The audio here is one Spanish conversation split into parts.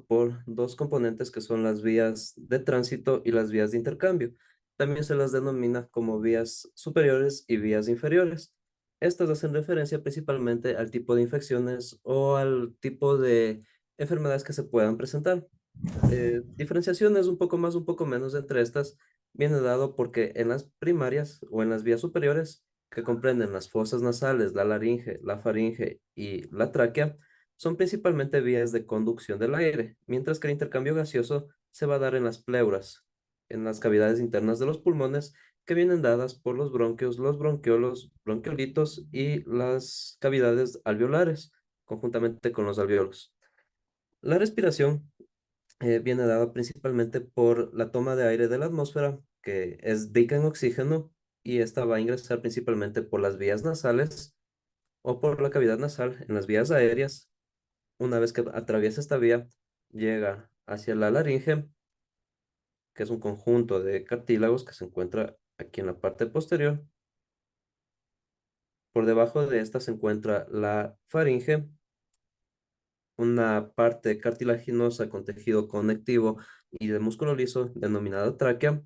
por dos componentes que son las vías de tránsito y las vías de intercambio. También se las denomina como vías superiores y vías inferiores. Estas hacen referencia principalmente al tipo de infecciones o al tipo de enfermedades que se puedan presentar. Diferenciaciones un poco más, un poco menos entre estas viene dado porque en las primarias o en las vías superiores, que comprenden las fosas nasales, la laringe, la faringe y la tráquea, son principalmente vías de conducción del aire, mientras que el intercambio gaseoso se va a dar en las pleuras, en las cavidades internas de los pulmones, que vienen dadas por los bronquios, los bronquiolos, bronquiolitos y las cavidades alveolares, conjuntamente con los alveolos. La respiración viene dada principalmente por la toma de aire de la atmósfera, que es rica en oxígeno, y esta va a ingresar principalmente por las vías nasales o por la cavidad nasal en las vías aéreas. Una vez que atraviesa esta vía, llega hacia la laringe, que es un conjunto de cartílagos que se encuentra aquí en la parte posterior. Por debajo de esta se encuentra la faringe, una parte cartilaginosa con tejido conectivo y de músculo liso denominada tráquea,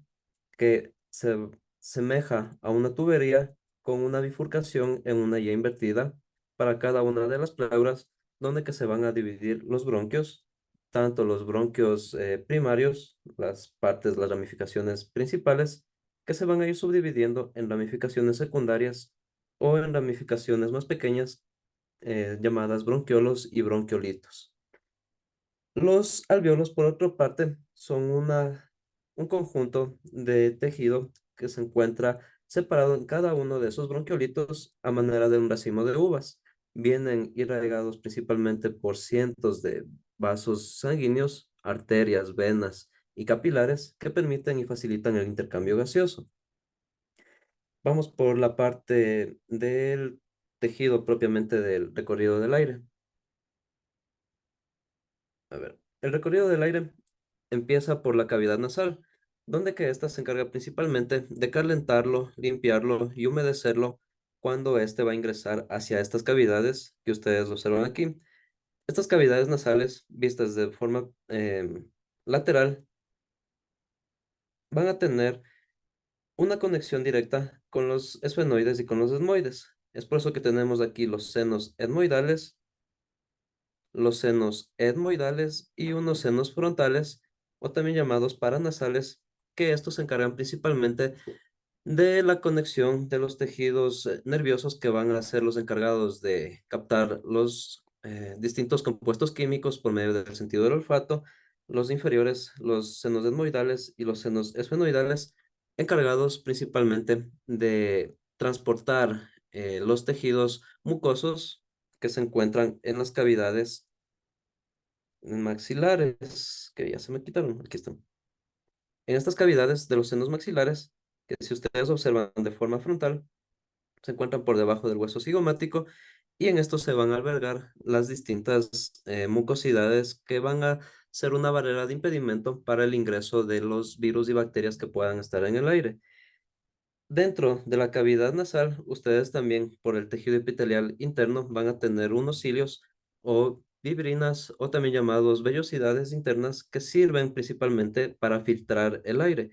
que se semeja a una tubería con una bifurcación en una Y invertida para cada una de las pleuras, donde que se van a dividir los bronquios, tanto los bronquios primarios, las partes, las ramificaciones principales, que se van a ir subdividiendo en ramificaciones secundarias o en ramificaciones más pequeñas, llamadas bronquiolos y bronquiolitos. Los alvéolos, por otra parte, son un conjunto de tejido que se encuentra separado en cada uno de esos bronquiolitos a manera de un racimo de uvas. Vienen irrigados principalmente por cientos de vasos sanguíneos, arterias, venas y capilares que permiten y facilitan el intercambio gaseoso. Vamos por la parte del tejido propiamente del recorrido del aire. A ver, el recorrido del aire empieza por la cavidad nasal, donde que ésta se encarga principalmente de calentarlo, limpiarlo y humedecerlo cuando éste va a ingresar hacia estas cavidades que ustedes observan aquí. Estas cavidades nasales, vistas de forma lateral, van a tener una conexión directa con los esfenoides y con los etmoides. Es por eso que tenemos aquí los senos etmoidales, los senos etmoidales y unos senos frontales, o también llamados paranasales, que estos se encargan principalmente de la conexión de los tejidos nerviosos que van a ser los encargados de captar los distintos compuestos químicos por medio del sentido del olfato, los inferiores, los senos etmoidales y los senos esfenoidales, encargados principalmente de transportar los tejidos mucosos que se encuentran en las cavidades maxilares, que ya se me quitaron, aquí están. En estas cavidades de los senos maxilares, que si ustedes observan de forma frontal, se encuentran por debajo del hueso cigomático y en estos se van a albergar las distintas mucosidades que van a ser una barrera de impedimento para el ingreso de los virus y bacterias que puedan estar en el aire. Dentro de la cavidad nasal, ustedes también por el tejido epitelial interno van a tener unos cilios o fibrinas o también llamados vellosidades internas que sirven principalmente para filtrar el aire.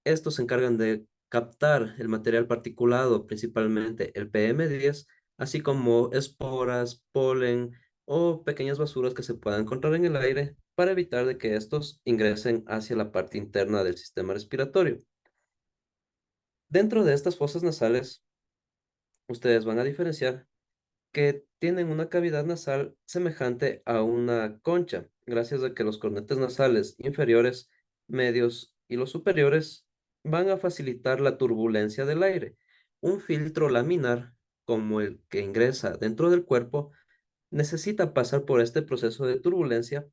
Estos se encargan de captar el material particulado, principalmente el PM10, así como esporas, polen o pequeñas basuras que se puedan encontrar en el aire para evitar de que estos ingresen hacia la parte interna del sistema respiratorio. Dentro de estas fosas nasales, ustedes van a diferenciar que tienen una cavidad nasal semejante a una concha, gracias a que los cornetes nasales inferiores, medios y los superiores van a facilitar la turbulencia del aire. Un filtro laminar, como el que ingresa dentro del cuerpo, necesita pasar por este proceso de turbulencia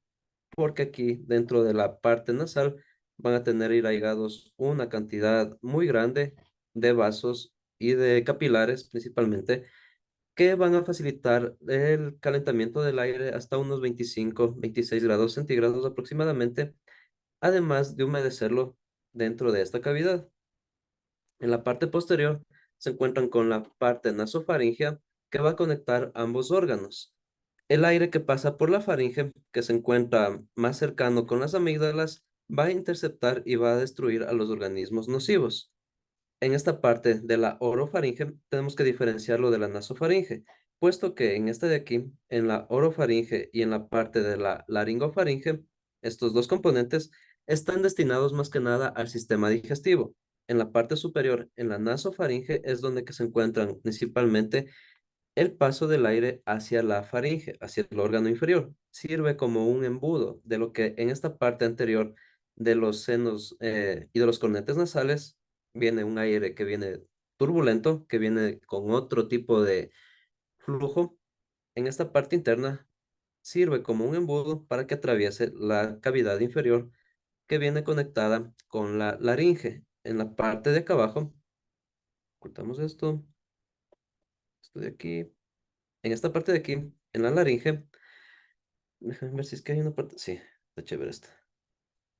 porque aquí dentro de la parte nasal van a tener irrigados una cantidad muy grande de vasos y de capilares principalmente que van a facilitar el calentamiento del aire hasta unos 25, 26 grados centígrados aproximadamente, además de humedecerlo dentro de esta cavidad. En la parte posterior se encuentran con la parte nasofaringea que va a conectar ambos órganos. El aire que pasa por la faringe, que se encuentra más cercano con las amígdalas, va a interceptar y va a destruir a los organismos nocivos. En esta parte de la orofaringe tenemos que diferenciarlo de la nasofaringe, puesto que en esta de aquí, en la orofaringe y en la parte de la laringofaringe, estos dos componentes están destinados más que nada al sistema digestivo. En la parte superior, en la nasofaringe, es donde que se encuentran principalmente el paso del aire hacia la faringe, hacia el órgano inferior. Sirve como un embudo de lo que en esta parte anterior de los senos y de los cornetes nasales viene un aire que viene turbulento, que viene con otro tipo de flujo. En esta parte interna sirve como un embudo para que atraviese la cavidad inferior que viene conectada con la laringe. En la parte de acá abajo, ocultamos esto de aquí. En esta parte de aquí, en la laringe, déjame ver si es que hay una parte. Sí, está chévere esta.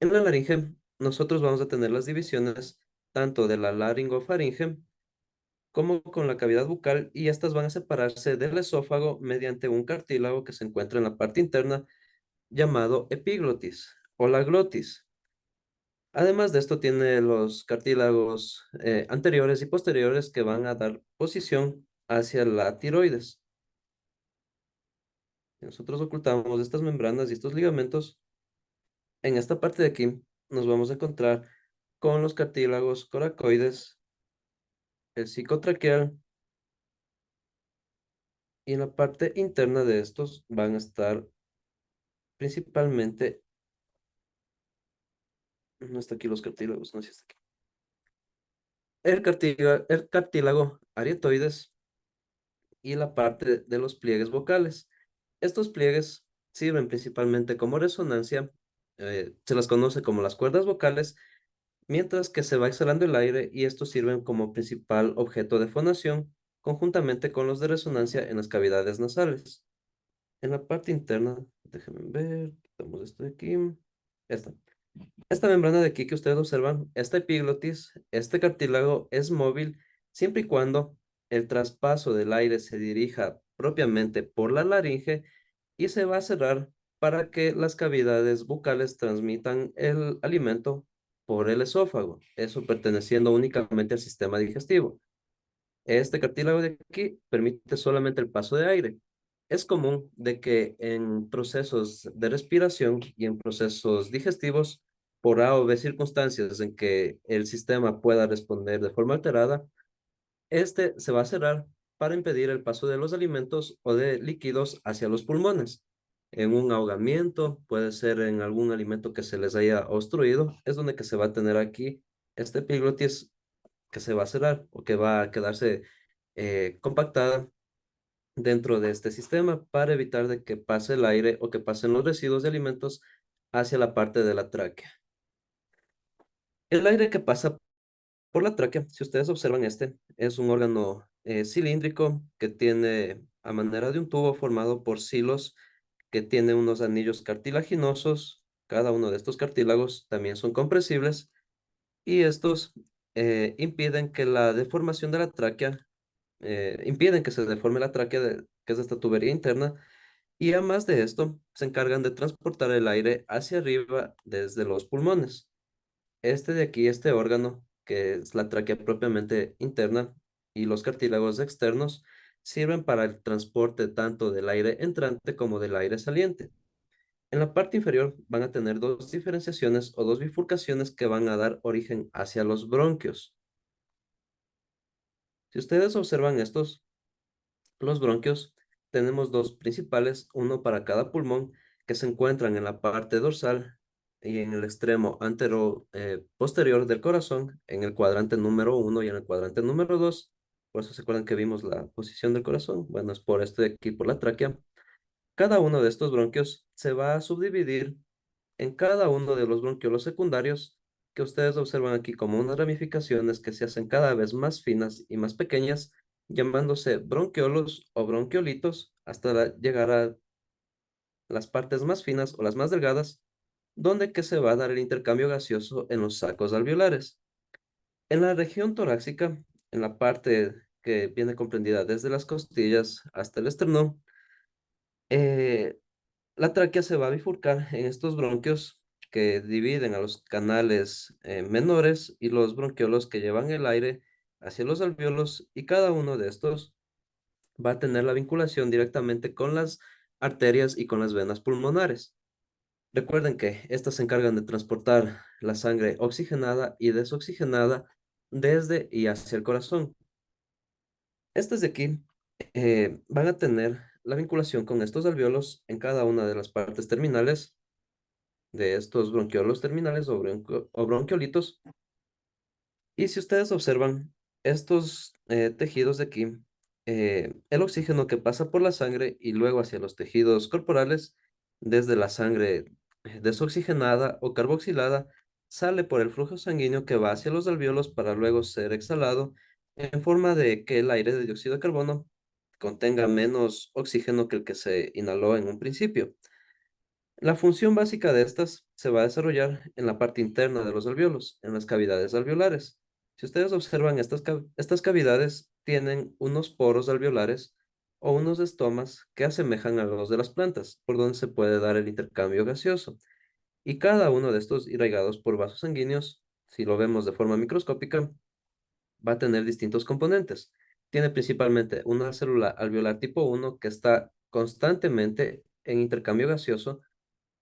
En la laringe, nosotros vamos a tener las divisiones tanto de la laringofaringe como con la cavidad bucal, y estas van a separarse del esófago mediante un cartílago que se encuentra en la parte interna llamado epiglotis o la glotis. Además de esto, tiene los cartílagos anteriores y posteriores que van a dar posición hacia la tiroides. Si nosotros ocultamos estas membranas y estos ligamentos, en esta parte de aquí nos vamos a encontrar con los cartílagos coracoides, el psicotraqueal, y en la parte interna de estos van a estar principalmente, no está aquí los cartílagos, no sé si está aquí. El cartílago arietoides y la parte de los pliegues vocales. Estos pliegues sirven principalmente como resonancia, se las conoce como las cuerdas vocales, mientras que se va exhalando el aire, y estos sirven como principal objeto de fonación conjuntamente con los de resonancia en las cavidades nasales. En la parte interna, déjenme ver, quitamos esto de aquí. Esta. Esta membrana de aquí que ustedes observan, esta epiglotis, este cartílago es móvil siempre y cuando el traspaso del aire se dirija propiamente por la laringe, y se va a cerrar para que las cavidades bucales transmitan el alimento por el esófago, eso perteneciendo únicamente al sistema digestivo. Este cartílago de aquí permite solamente el paso de aire. Es común de que en procesos de respiración y en procesos digestivos, por A o B circunstancias en que el sistema pueda responder de forma alterada, este se va a cerrar para impedir el paso de los alimentos o de líquidos hacia los pulmones. En un ahogamiento, puede ser en algún alimento que se les haya obstruido, es donde que se va a tener aquí este epiglotis que se va a cerrar o que va a quedarse compactada dentro de este sistema para evitar de que pase el aire o que pasen los residuos de alimentos hacia la parte de la tráquea. El aire que pasa por la tráquea, si ustedes observan este, es un órgano cilíndrico que tiene a manera de un tubo formado por silos que tiene unos anillos cartilaginosos. Cada uno de estos cartílagos también son compresibles, y estos impiden que la deformación de la tráquea, impiden que se deforme la tráquea, que es esta tubería interna, y además de esto, se encargan de transportar el aire hacia arriba desde los pulmones. Este de aquí, este órgano, que es la tráquea propiamente interna, y los cartílagos externos, sirven para el transporte tanto del aire entrante como del aire saliente. En la parte inferior van a tener dos diferenciaciones o dos bifurcaciones que van a dar origen hacia los bronquios. Si ustedes observan estos, los bronquios, tenemos dos principales, uno para cada pulmón, que se encuentran en la parte dorsal y en el extremo antero posterior del corazón, en el cuadrante número uno y en el cuadrante número dos. Por eso se acuerdan que vimos la posición del corazón. Bueno, es por este de aquí, por la tráquea. Cada uno de estos bronquios se va a subdividir en cada uno de los bronquiolos secundarios, que ustedes observan aquí como unas ramificaciones que se hacen cada vez más finas y más pequeñas, llamándose bronquiolos o bronquiolitos, hasta llegar a las partes más finas o las más delgadas, donde que se va a dar el intercambio gaseoso en los sacos alveolares. En la región torácica, en la parte que viene comprendida desde las costillas hasta el esternón, Eh, la tráquea se va a bifurcar en estos bronquios que dividen a los canales menores y los bronquiolos que llevan el aire hacia los alvéolos, y cada uno de estos va a tener la vinculación directamente con las arterias y con las venas pulmonares. Recuerden que estas se encargan de transportar la sangre oxigenada y desoxigenada desde y hacia el corazón. Estas de aquí van a tener la vinculación con estos alvéolos en cada una de las partes terminales de estos bronquiolos terminales o bronquiolitos. Y si ustedes observan estos tejidos de aquí, el oxígeno que pasa por la sangre y luego hacia los tejidos corporales, desde la sangre desoxigenada o carboxilada, sale por el flujo sanguíneo que va hacia los alvéolos para luego ser exhalado en forma de que el aire de dióxido de carbono contenga menos oxígeno que el que se inhaló en un principio. La función básica de estas se va a desarrollar en la parte interna de los alvéolos, en las cavidades alveolares. Si ustedes observan, estas cavidades tienen unos poros alveolares o unos estomas que asemejan a los de las plantas, por donde se puede dar el intercambio gaseoso. Y cada uno de estos irrigados por vasos sanguíneos, si lo vemos de forma microscópica, va a tener distintos componentes. Tiene principalmente una célula alveolar tipo 1 que está constantemente en intercambio gaseoso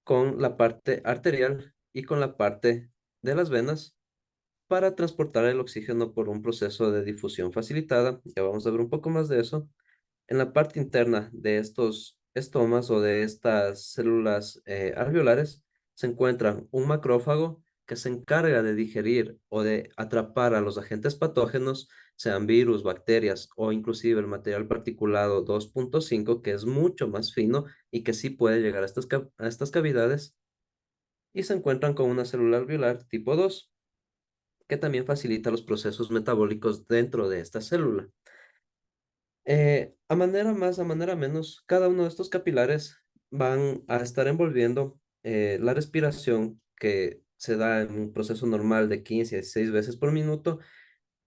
con la parte arterial y con la parte de las venas para transportar el oxígeno por un proceso de difusión facilitada. Ya vamos a ver un poco más de eso. En la parte interna de estos estomas o de estas células alveolares se encuentra un macrófago que se encarga de digerir o de atrapar a los agentes patógenos, sean virus, bacterias o inclusive el material particulado 2.5, que es mucho más fino y que sí puede llegar a a estas cavidades, y se encuentran con una célula alveolar tipo 2 que también facilita los procesos metabólicos dentro de esta célula. A manera más, a manera menos, cada uno de estos capilares van a estar envolviendo la respiración que se da en un proceso normal de 15 a 16 veces por minuto,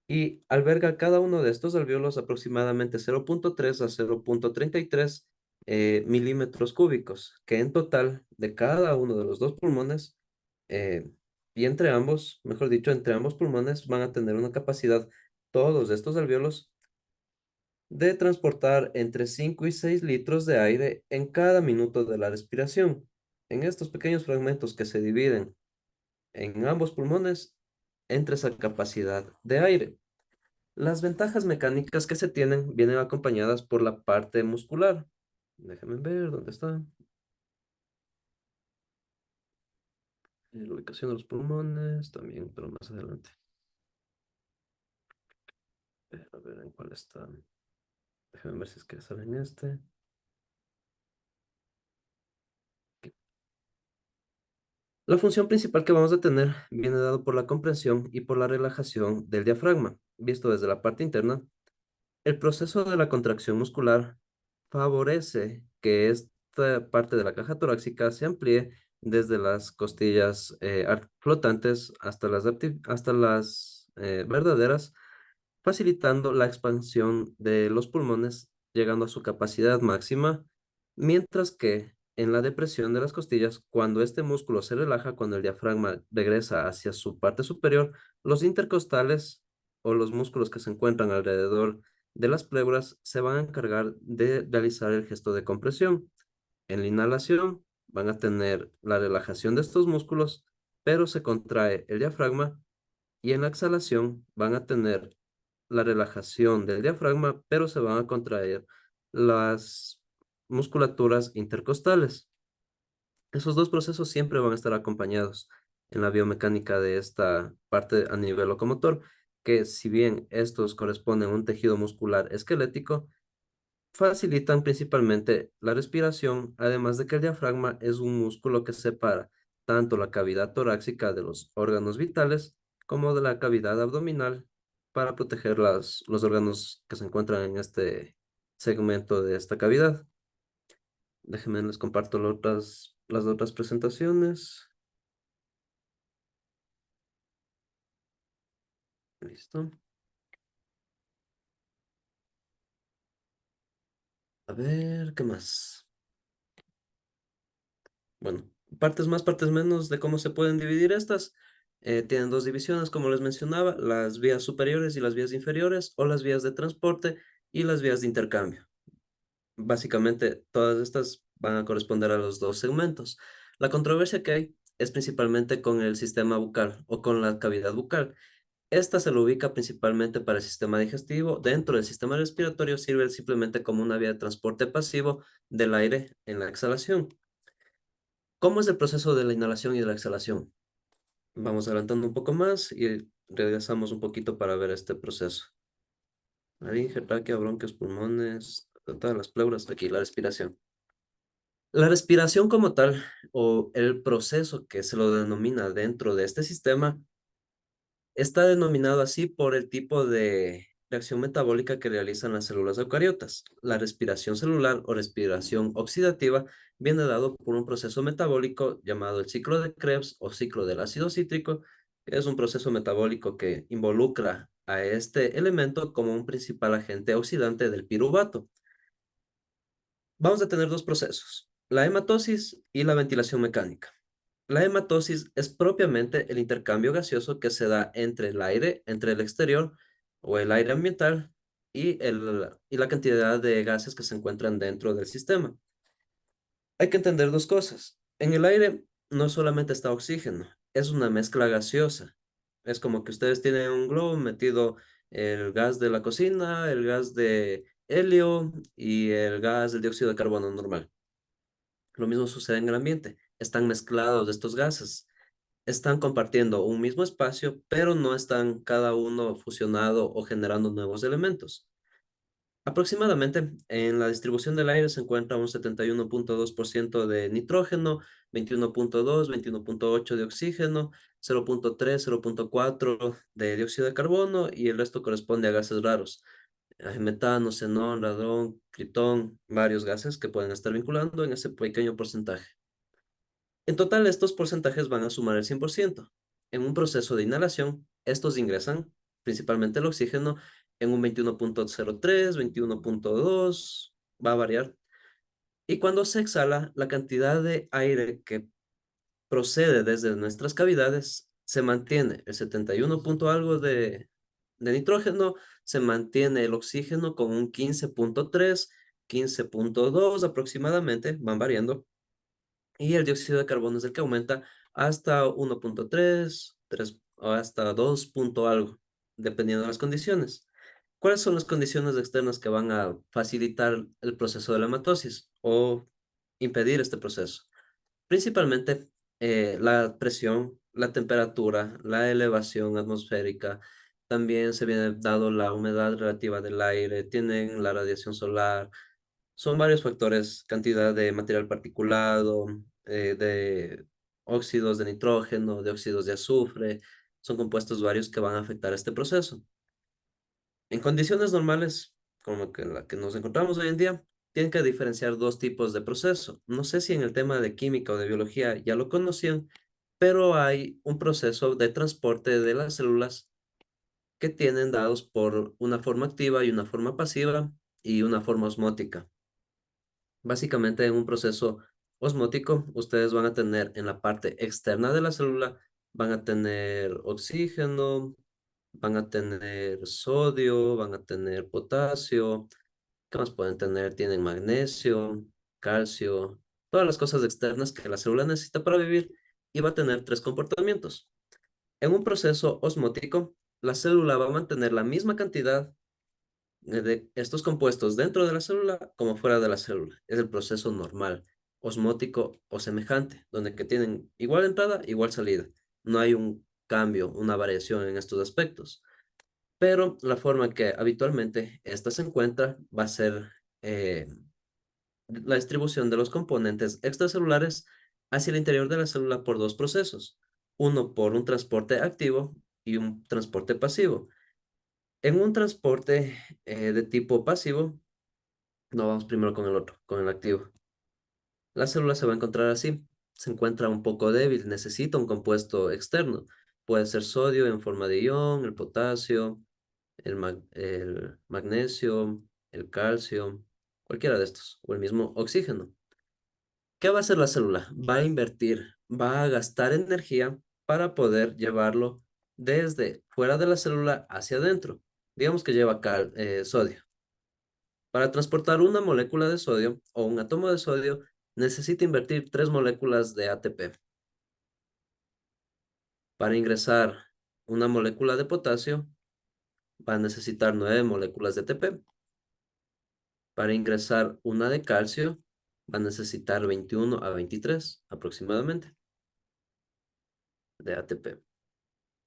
y alberga cada uno de estos alvéolos aproximadamente 0.3 a 0.33 milímetros cúbicos, que en total de cada uno de los dos pulmones eh, y entre ambos, mejor dicho, entre ambos pulmones van a tener una capacidad, todos estos alvéolos, de transportar entre 5 y 6 litros de aire en cada minuto de la respiración. En estos pequeños fragmentos que se dividen en ambos pulmones, entre esa capacidad de aire. Las ventajas mecánicas que se tienen vienen acompañadas por la parte muscular. Déjenme ver dónde está. La ubicación de los pulmones, también, pero más adelante. A ver en cuál está. Déjenme ver si es que sale en este. La función principal que vamos a tener viene dado por la comprensión y por la relajación del diafragma. Visto desde la parte interna, el proceso de la contracción muscular favorece que esta parte de la caja torácica se amplíe desde las costillas flotantes hasta hasta las verdaderas, facilitando la expansión de los pulmones, llegando a su capacidad máxima, mientras que en la depresión de las costillas, cuando este músculo se relaja, cuando el diafragma regresa hacia su parte superior, los intercostales o los músculos que se encuentran alrededor de las pléuras se van a encargar de realizar el gesto de compresión. En la inhalación van a tener la relajación de estos músculos, pero se contrae el diafragma, y en la exhalación van a tener la relajación del diafragma, pero se van a contraer las musculaturas intercostales. Esos dos procesos siempre van a estar acompañados en la biomecánica de esta parte a nivel locomotor, que si bien estos corresponden a un tejido muscular esquelético, facilitan principalmente la respiración, además de que el diafragma es un músculo que separa tanto la cavidad torácica de los órganos vitales como de la cavidad abdominal para proteger los órganos que se encuentran en este segmento de esta cavidad. Déjenme, les comparto las otras presentaciones. Listo. A ver, ¿qué más? Bueno, partes más, partes menos de cómo se pueden dividir estas. Tienen dos divisiones, como les mencionaba, las vías superiores y las vías inferiores, o las vías de transporte y las vías de intercambio. Básicamente, todas estas van a corresponder a los dos segmentos. La controversia que hay es principalmente con el sistema bucal o con la cavidad bucal. Esta se lo ubica principalmente para el sistema digestivo. Dentro del sistema respiratorio sirve simplemente como una vía de transporte pasivo del aire en la exhalación. ¿Cómo es el proceso de la inhalación y de la exhalación? Vamos adelantando un poco más y regresamos un poquito para ver este proceso. Laringe, tráquea, bronquios, pulmones, todas las pleuras, aquí la respiración. La respiración como tal, o el proceso que se lo denomina dentro de este sistema, está denominado así por el tipo de reacción metabólica que realizan las células eucariotas. La respiración celular o respiración oxidativa viene dado por un proceso metabólico llamado el ciclo de Krebs o ciclo del ácido cítrico, que es un proceso metabólico que involucra a este elemento como un principal agente oxidante del piruvato. Vamos a tener dos procesos, la hematosis y la ventilación mecánica. La hematosis es propiamente el intercambio gaseoso que se da entre el aire, entre el exterior o el aire ambiental y la cantidad de gases que se encuentran dentro del sistema. Hay que entender dos cosas. En el aire no solamente está oxígeno, es una mezcla gaseosa. Es como que ustedes tienen un globo metido el gas de la cocina, el gas de helio y el gas del dióxido de carbono normal. Lo mismo sucede en el ambiente. Están mezclados estos gases, están compartiendo un mismo espacio, pero no están cada uno fusionado o generando nuevos elementos. Aproximadamente en la distribución del aire se encuentra un 71.2% de nitrógeno, 21.2, 21.8 de oxígeno, 0.3, 0.4 de dióxido de carbono y el resto corresponde a gases raros. Metano, xenón, radón, critón, varios gases que pueden estar vinculando en ese pequeño porcentaje. En total, estos porcentajes van a sumar el 100%. En un proceso de inhalación, estos ingresan, principalmente el oxígeno, en un 21.03, 21.2, va a variar. Y cuando se exhala, la cantidad de aire que procede desde nuestras cavidades se mantiene. El 71 punto algo de nitrógeno, se mantiene el oxígeno con un 15.3, 15.2 aproximadamente, van variando y el dióxido de carbono es el que aumenta hasta 1.3, 3 o hasta 2 punto algo, dependiendo de las condiciones. ¿Cuáles son las condiciones externas que van a facilitar el proceso de la hematosis o impedir este proceso? Principalmente la presión, la temperatura, la elevación atmosférica, también se viene dado la humedad relativa del aire, tienen la radiación solar, son varios factores, cantidad de material particulado, de óxidos de nitrógeno, de óxidos de azufre, son compuestos varios que van a afectar este proceso. En condiciones normales, como que la que nos encontramos hoy en día, tienen que diferenciar dos tipos de proceso. No sé si en el tema de química o de biología ya lo conocían, pero hay un proceso de transporte de las células que tienen dados por una forma activa y una forma pasiva y una forma osmótica. Básicamente, en un proceso osmótico, ustedes van a tener en la parte externa de la célula, van a tener oxígeno, van a tener sodio, van a tener potasio. ¿Qué más pueden tener? Tienen magnesio, calcio, todas las cosas externas que la célula necesita para vivir y va a tener tres comportamientos. En un proceso osmótico, la célula va a mantener la misma cantidad de estos compuestos dentro de la célula como fuera de la célula. Es el proceso normal, osmótico o semejante, donde que tienen igual entrada, igual salida. No hay un cambio, una variación en estos aspectos. Pero la forma que habitualmente esta se encuentra va a ser eh, la distribución de los componentes extracelulares hacia el interior de la célula por dos procesos. Uno por un transporte activo y un transporte pasivo. En un transporte de tipo pasivo, no, vamos primero con el otro, con el activo. La célula se va a encontrar así. Se encuentra un poco débil, necesita un compuesto externo. Puede ser sodio en forma de ion, el potasio, el magnesio, el calcio, cualquiera de estos, o el mismo oxígeno. ¿Qué va a hacer la célula? Va a invertir, va a gastar energía para poder llevarlo desde fuera de la célula hacia adentro. Digamos que lleva sodio. Para transportar una molécula de sodio o un átomo de sodio, necesita invertir 3 moléculas de ATP. Para ingresar una molécula de potasio, va a necesitar 9 moléculas de ATP. Para ingresar una de calcio, va a necesitar 21 a 23 aproximadamente de ATP.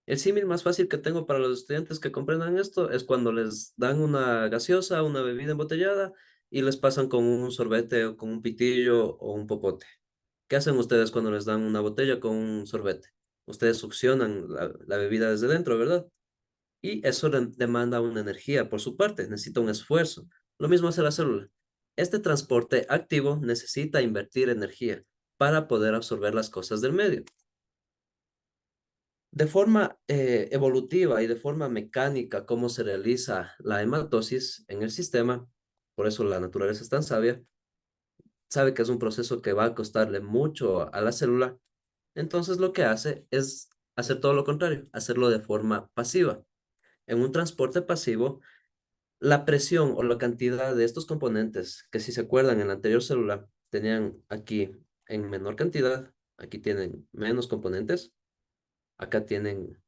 El símil más fácil que tengo para los estudiantes que comprendan esto es cuando les dan una gaseosa, una bebida embotellada y les pasan con un sorbete o con un pitillo o un popote. ¿Qué hacen ustedes cuando les dan una botella con un sorbete? Ustedes succionan la bebida desde dentro, ¿verdad? Y eso demanda una energía por su parte, necesita un esfuerzo. Lo mismo hace la célula. Este transporte activo necesita invertir energía para poder absorber las cosas del medio. De forma evolutiva y de forma mecánica, cómo se realiza la hematosis en el sistema, por eso la naturaleza es tan sabia, sabe que es un proceso que va a costarle mucho a la célula, entonces lo que hace es hacer todo lo contrario, hacerlo de forma pasiva. En un transporte pasivo, la presión o la cantidad de estos componentes, que si se acuerdan en la anterior célula, tenían aquí en menor cantidad, aquí tienen menos componentes, acá tienen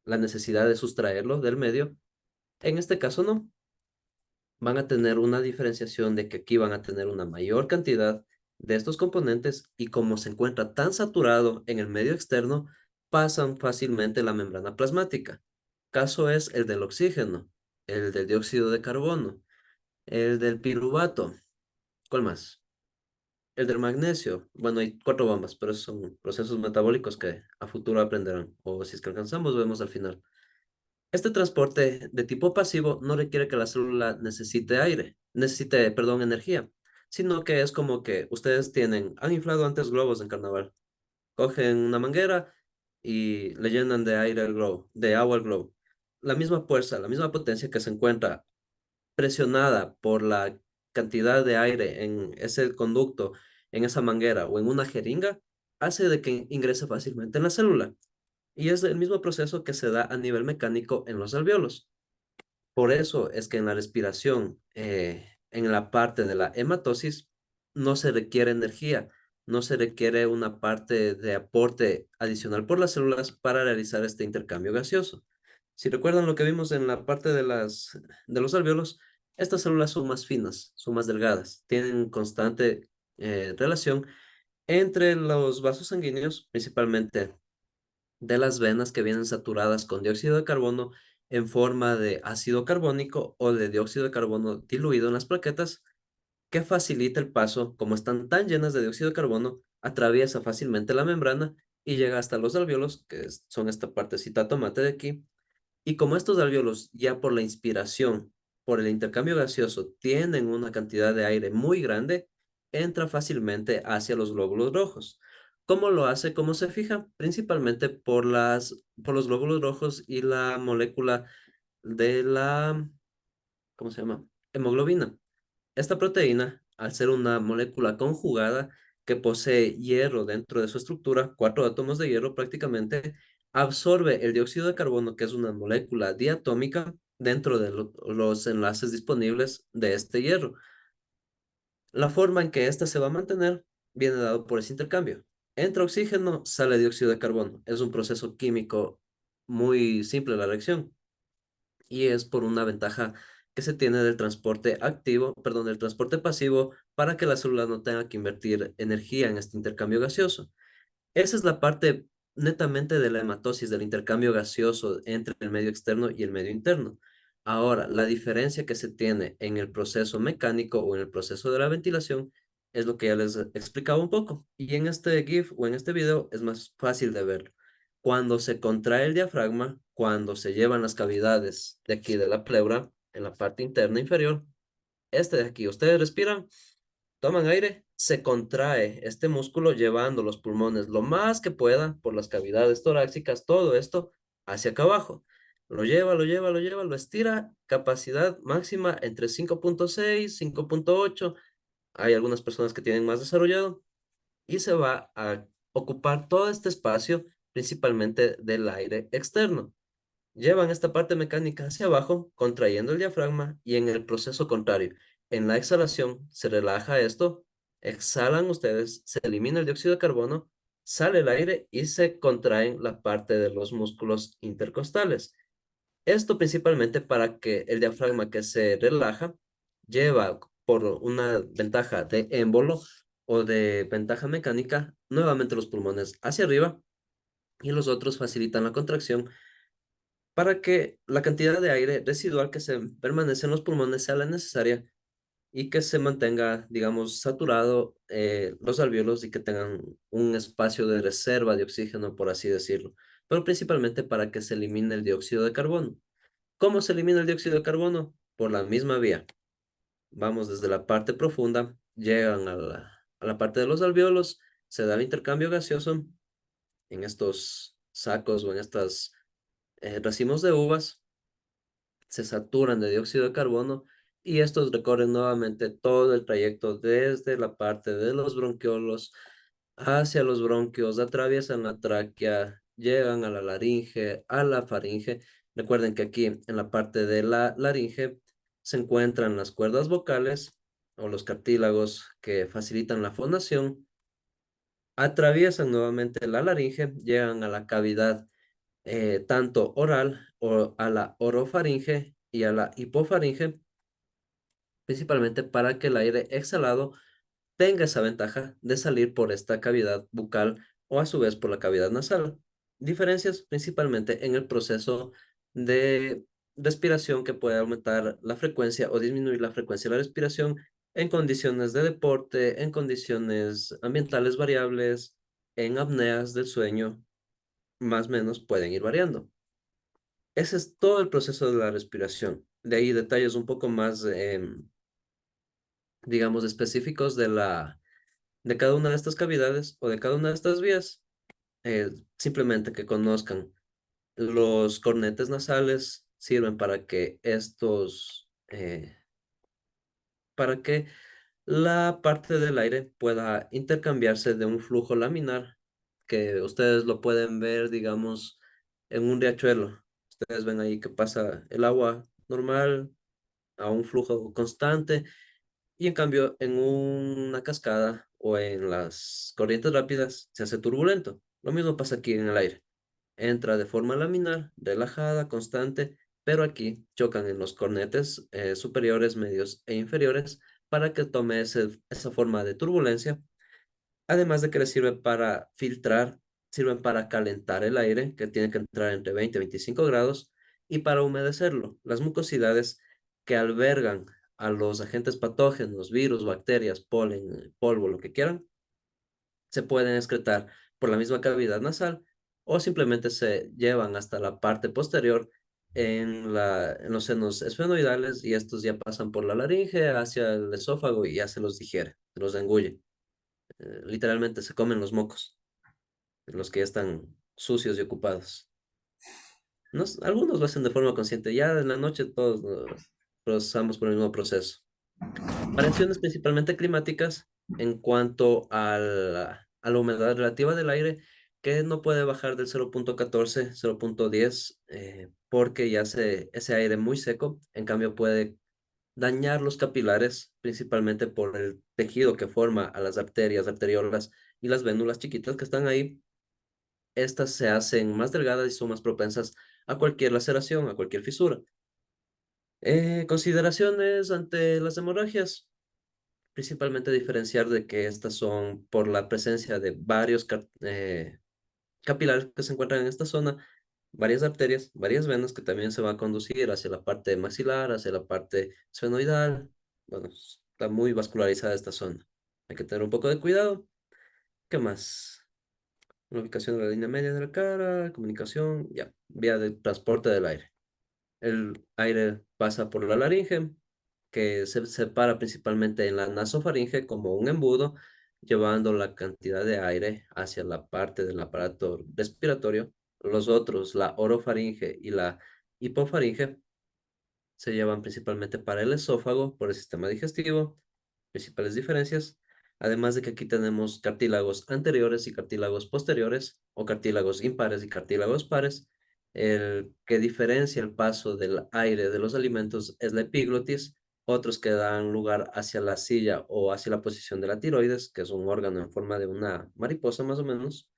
la necesidad de sustraerlo del medio. En este caso no, van a tener una diferenciación de que aquí van a tener una mayor cantidad de estos componentes y como se encuentra tan saturado en el medio externo, pasan fácilmente la membrana plasmática. Caso es el del oxígeno, el del dióxido de carbono, el del piruvato. ¿Cuál más? El del magnesio. Bueno, hay 4 bombas, pero esos son procesos metabólicos que a futuro aprenderán. O si es que alcanzamos, vemos al final. Este transporte de tipo pasivo no requiere que la célula necesite, perdón, energía, sino que es como que ustedes han inflado antes globos en carnaval. Cogen una manguera y le llenan de aire el globo, de agua el globo. La misma fuerza, la misma potencia que se encuentra presionada por la cantidad de aire en ese conducto, en esa manguera o en una jeringa, hace de que ingrese fácilmente en la célula. Y es el mismo proceso que se da a nivel mecánico en los alvéolos. Por eso es que en la respiración, en la parte de la hematosis, no se requiere energía, no se requiere una parte de aporte adicional por las células para realizar este intercambio gaseoso. Si recuerdan lo que vimos en la parte de los alvéolos, estas células son más finas, son más delgadas, tienen constante relación entre los vasos sanguíneos, principalmente de las venas que vienen saturadas con dióxido de carbono en forma de ácido carbónico o de dióxido de carbono diluido en las plaquetas, que facilita el paso, como están tan llenas de dióxido de carbono, atraviesa fácilmente la membrana y llega hasta los alvéolos, son esta partecita tomate de aquí, y como estos alvéolos ya por la inspiración, por el intercambio gaseoso, tienen una cantidad de aire muy grande, entra fácilmente hacia los glóbulos rojos. ¿Cómo lo hace? ¿Cómo se fija? Principalmente por los glóbulos rojos y la molécula de la, ¿cómo se llama? Hemoglobina. Esta proteína, al ser una molécula conjugada que posee hierro dentro de su estructura, 4 átomos de hierro prácticamente, absorbe el dióxido de carbono, que es una molécula diatómica, dentro de los enlaces disponibles de este hierro. La forma en que ésta se va a mantener viene dado por ese intercambio. Entra oxígeno, sale dióxido de carbono. Es un proceso químico muy simple la reacción y es por una ventaja que se tiene del transporte activo, perdón, del transporte pasivo para que la célula no tenga que invertir energía en este intercambio gaseoso. Esa es la parte netamente de la hematosis, del intercambio gaseoso entre el medio externo y el medio interno. Ahora, la diferencia que se tiene en el proceso mecánico o en el proceso de la ventilación es lo que ya les explicaba un poco. Y en este GIF o en este video es más fácil de ver. Cuando se contrae el diafragma, cuando se llevan las cavidades de aquí de la pleura, en la parte interna inferior, este de aquí, ustedes respiran, toman aire, se contrae este músculo llevando los pulmones lo más que pueda por las cavidades torácicas, todo esto hacia acá abajo. Lo estira, capacidad máxima entre 5.6, 5.8, hay algunas personas que tienen más desarrollado y se va a ocupar todo este espacio, principalmente del aire externo. Llevan esta parte mecánica hacia abajo, contrayendo el diafragma y en el proceso contrario, en la exhalación se relaja esto, exhalan ustedes, se elimina el dióxido de carbono, sale el aire y se contraen la parte de los músculos intercostales. Esto principalmente para que el diafragma que se relaja lleva por una ventaja de émbolo o de ventaja mecánica nuevamente los pulmones hacia arriba y los otros facilitan la contracción para que la cantidad de aire residual que se permanece en los pulmones sea la necesaria y que se mantenga, digamos, saturado los alvéolos y que tengan un espacio de reserva de oxígeno, por así decirlo, pero principalmente para que se elimine el dióxido de carbono. ¿Cómo se elimina el dióxido de carbono? Por la misma vía. Vamos desde la parte profunda, llegan a la parte de los alvéolos, se da el intercambio gaseoso en estos sacos o en estos racimos de uvas, se saturan de dióxido de carbono y estos recorren nuevamente todo el trayecto desde la parte de los bronquiolos hacia los bronquios, atraviesan la tráquea, llegan a la laringe, a la faringe. Recuerden que aquí en la parte de la laringe se encuentran las cuerdas vocales o los cartílagos que facilitan la fonación, atraviesan nuevamente la laringe, llegan a la cavidad tanto oral o a la orofaringe y a la hipofaringe, principalmente para que el aire exhalado tenga esa ventaja de salir por esta cavidad bucal o a su vez por la cavidad nasal. Diferencias principalmente en el proceso de respiración que puede aumentar la frecuencia o disminuir la frecuencia de la respiración en condiciones de deporte, en condiciones ambientales variables, en apneas del sueño, más o menos pueden ir variando. Ese es todo el proceso de la respiración. De ahí detalles un poco más, digamos, específicos de cada una de estas cavidades o de cada una de estas vías. Simplemente que conozcan los cornetes nasales sirven para que la parte del aire pueda intercambiarse de un flujo laminar que ustedes lo pueden ver, digamos, en un riachuelo. Ustedes ven ahí que pasa el agua normal a un flujo constante y en cambio en una cascada o en las corrientes rápidas se hace turbulento. Lo mismo pasa aquí en el aire. Entra de forma laminar, relajada, constante, pero aquí chocan en los cornetes superiores, medios e inferiores para que tome esa forma de turbulencia. Además de que le sirve para filtrar, sirven para calentar el aire, que tiene que entrar entre 20 y 25 grados, y para humedecerlo. Las mucosidades que albergan a los agentes patógenos, virus, bacterias, polen, polvo, lo que quieran, se pueden excretar por la misma cavidad nasal o simplemente se llevan hasta la parte posterior en los senos esfenoidales y estos ya pasan por la laringe hacia el esófago y ya se los digiere, se los engulle. Literalmente se comen los mocos, los que ya están sucios y ocupados. Algunos lo hacen de forma consciente, ya en la noche todos procesamos por el mismo proceso. Variaciones principalmente climáticas en cuanto a la humedad relativa del aire, que no puede bajar del 0.14, 0.10, porque ese aire muy seco, en cambio puede dañar los capilares, principalmente por el tejido que forma a las arterias, arteriolas y las vénulas chiquitas que están ahí. Estas se hacen más delgadas y son más propensas a cualquier laceración, a cualquier fisura. Consideraciones ante las hemorragias. Principalmente diferenciar de que estas son por la presencia de varios capilares que se encuentran en esta zona, varias arterias, varias venas que también se van a conducir hacia la parte maxilar, hacia la parte esfenoidal. Bueno, está muy vascularizada esta zona. Hay que tener un poco de cuidado. ¿Qué más? La ubicación de la línea media de la cara, comunicación, ya, vía de transporte del aire. El aire pasa por la laringe, que se separa principalmente en la nasofaringe como un embudo, llevando la cantidad de aire hacia la parte del aparato respiratorio. Los otros, la orofaringe y la hipofaringe, se llevan principalmente para el esófago, por el sistema digestivo. principales diferencias. Además de que aquí tenemos cartílagos anteriores y cartílagos posteriores, o cartílagos impares y cartílagos pares. El que diferencia el paso del aire de los alimentos es la epiglotis, otros que dan lugar hacia la silla o hacia la posición de la tiroides, que es un órgano en forma de una mariposa más o menos,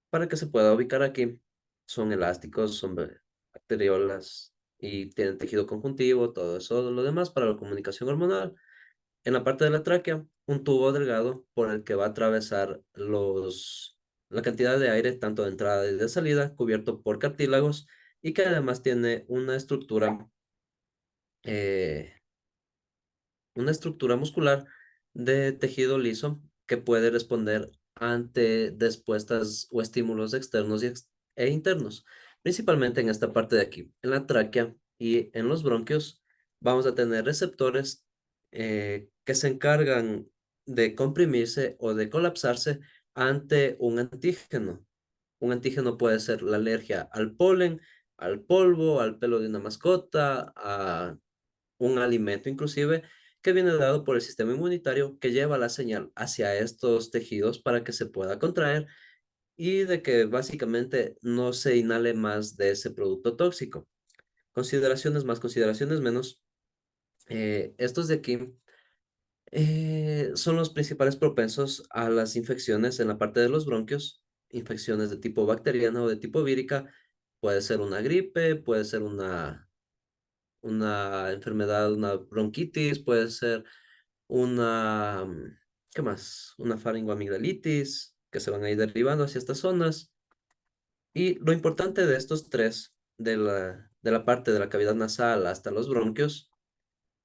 para que se pueda ubicar aquí. Son elásticos, son bacteriolas y tienen tejido conjuntivo, todo eso, lo demás para la comunicación hormonal. En la parte de la tráquea, un tubo delgado por el que va a atravesar la cantidad de aire, tanto de entrada y de salida, cubierto por cartílagos y que además tiene eh, una estructura muscular de tejido liso que puede responder ante respuestas o estímulos externos e internos. Principalmente en esta parte de aquí, en la tráquea y en los bronquios, vamos a tener receptores que se encargan de comprimirse o de colapsarse ante un antígeno. Un antígeno puede ser la alergia al polen, al polvo, al pelo de una mascota, a un alimento inclusive que viene dado por el sistema inmunitario que lleva la señal hacia estos tejidos para que se pueda contraer y de que básicamente no se inhale más de ese producto tóxico. Consideraciones más, consideraciones menos. Estos de aquí son los principales propensos a las infecciones en la parte de los bronquios, infecciones de tipo bacteriana o de tipo vírica. Puede ser una gripe, puede ser una enfermedad, una bronquitis, puede ser ¿qué más? Una faringoamigdalitis, que se van a ir derivando hacia estas zonas. Y lo importante de estos tres, de la parte de la cavidad nasal hasta los bronquios,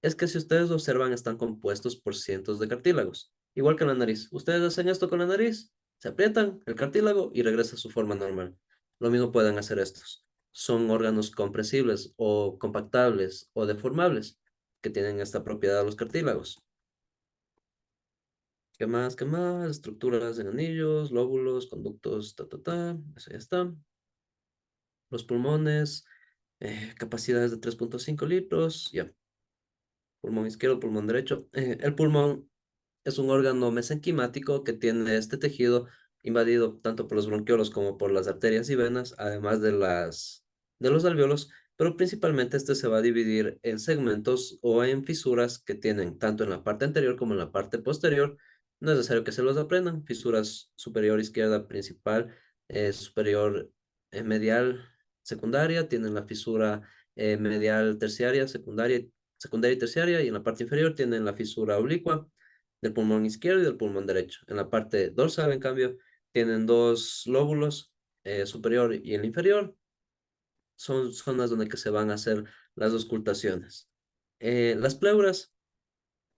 es que si ustedes observan, están compuestos por cientos de cartílagos, igual que en la nariz. Ustedes hacen esto con la nariz, se aprietan el cartílago y regresa a su forma normal. Lo mismo pueden hacer estos. Son órganos compresibles o compactables o deformables que tienen esta propiedad los cartílagos. ¿Qué más? ¿Qué más? Estructuras en anillos, lóbulos, conductos, eso ya está. Los pulmones, capacidades de 3,5 litros, ya. Pulmón izquierdo, pulmón derecho. El pulmón es un órgano mesenquimático que tiene este tejido invadido tanto por los bronquiolos como por las arterias y venas, además de los alvéolos, pero principalmente este se va a dividir en segmentos o en fisuras que tienen tanto en la parte anterior como en la parte posterior. No es necesario que se los aprendan. Fisuras superior izquierda principal, superior medial secundaria, tienen la fisura medial terciaria, secundaria y terciaria, y en la parte inferior tienen la fisura oblicua del pulmón izquierdo y del pulmón derecho. En la parte dorsal, en cambio, tienen dos lóbulos, superior y el inferior. Son zonas donde que se van a hacer las auscultaciones. Las pleuras,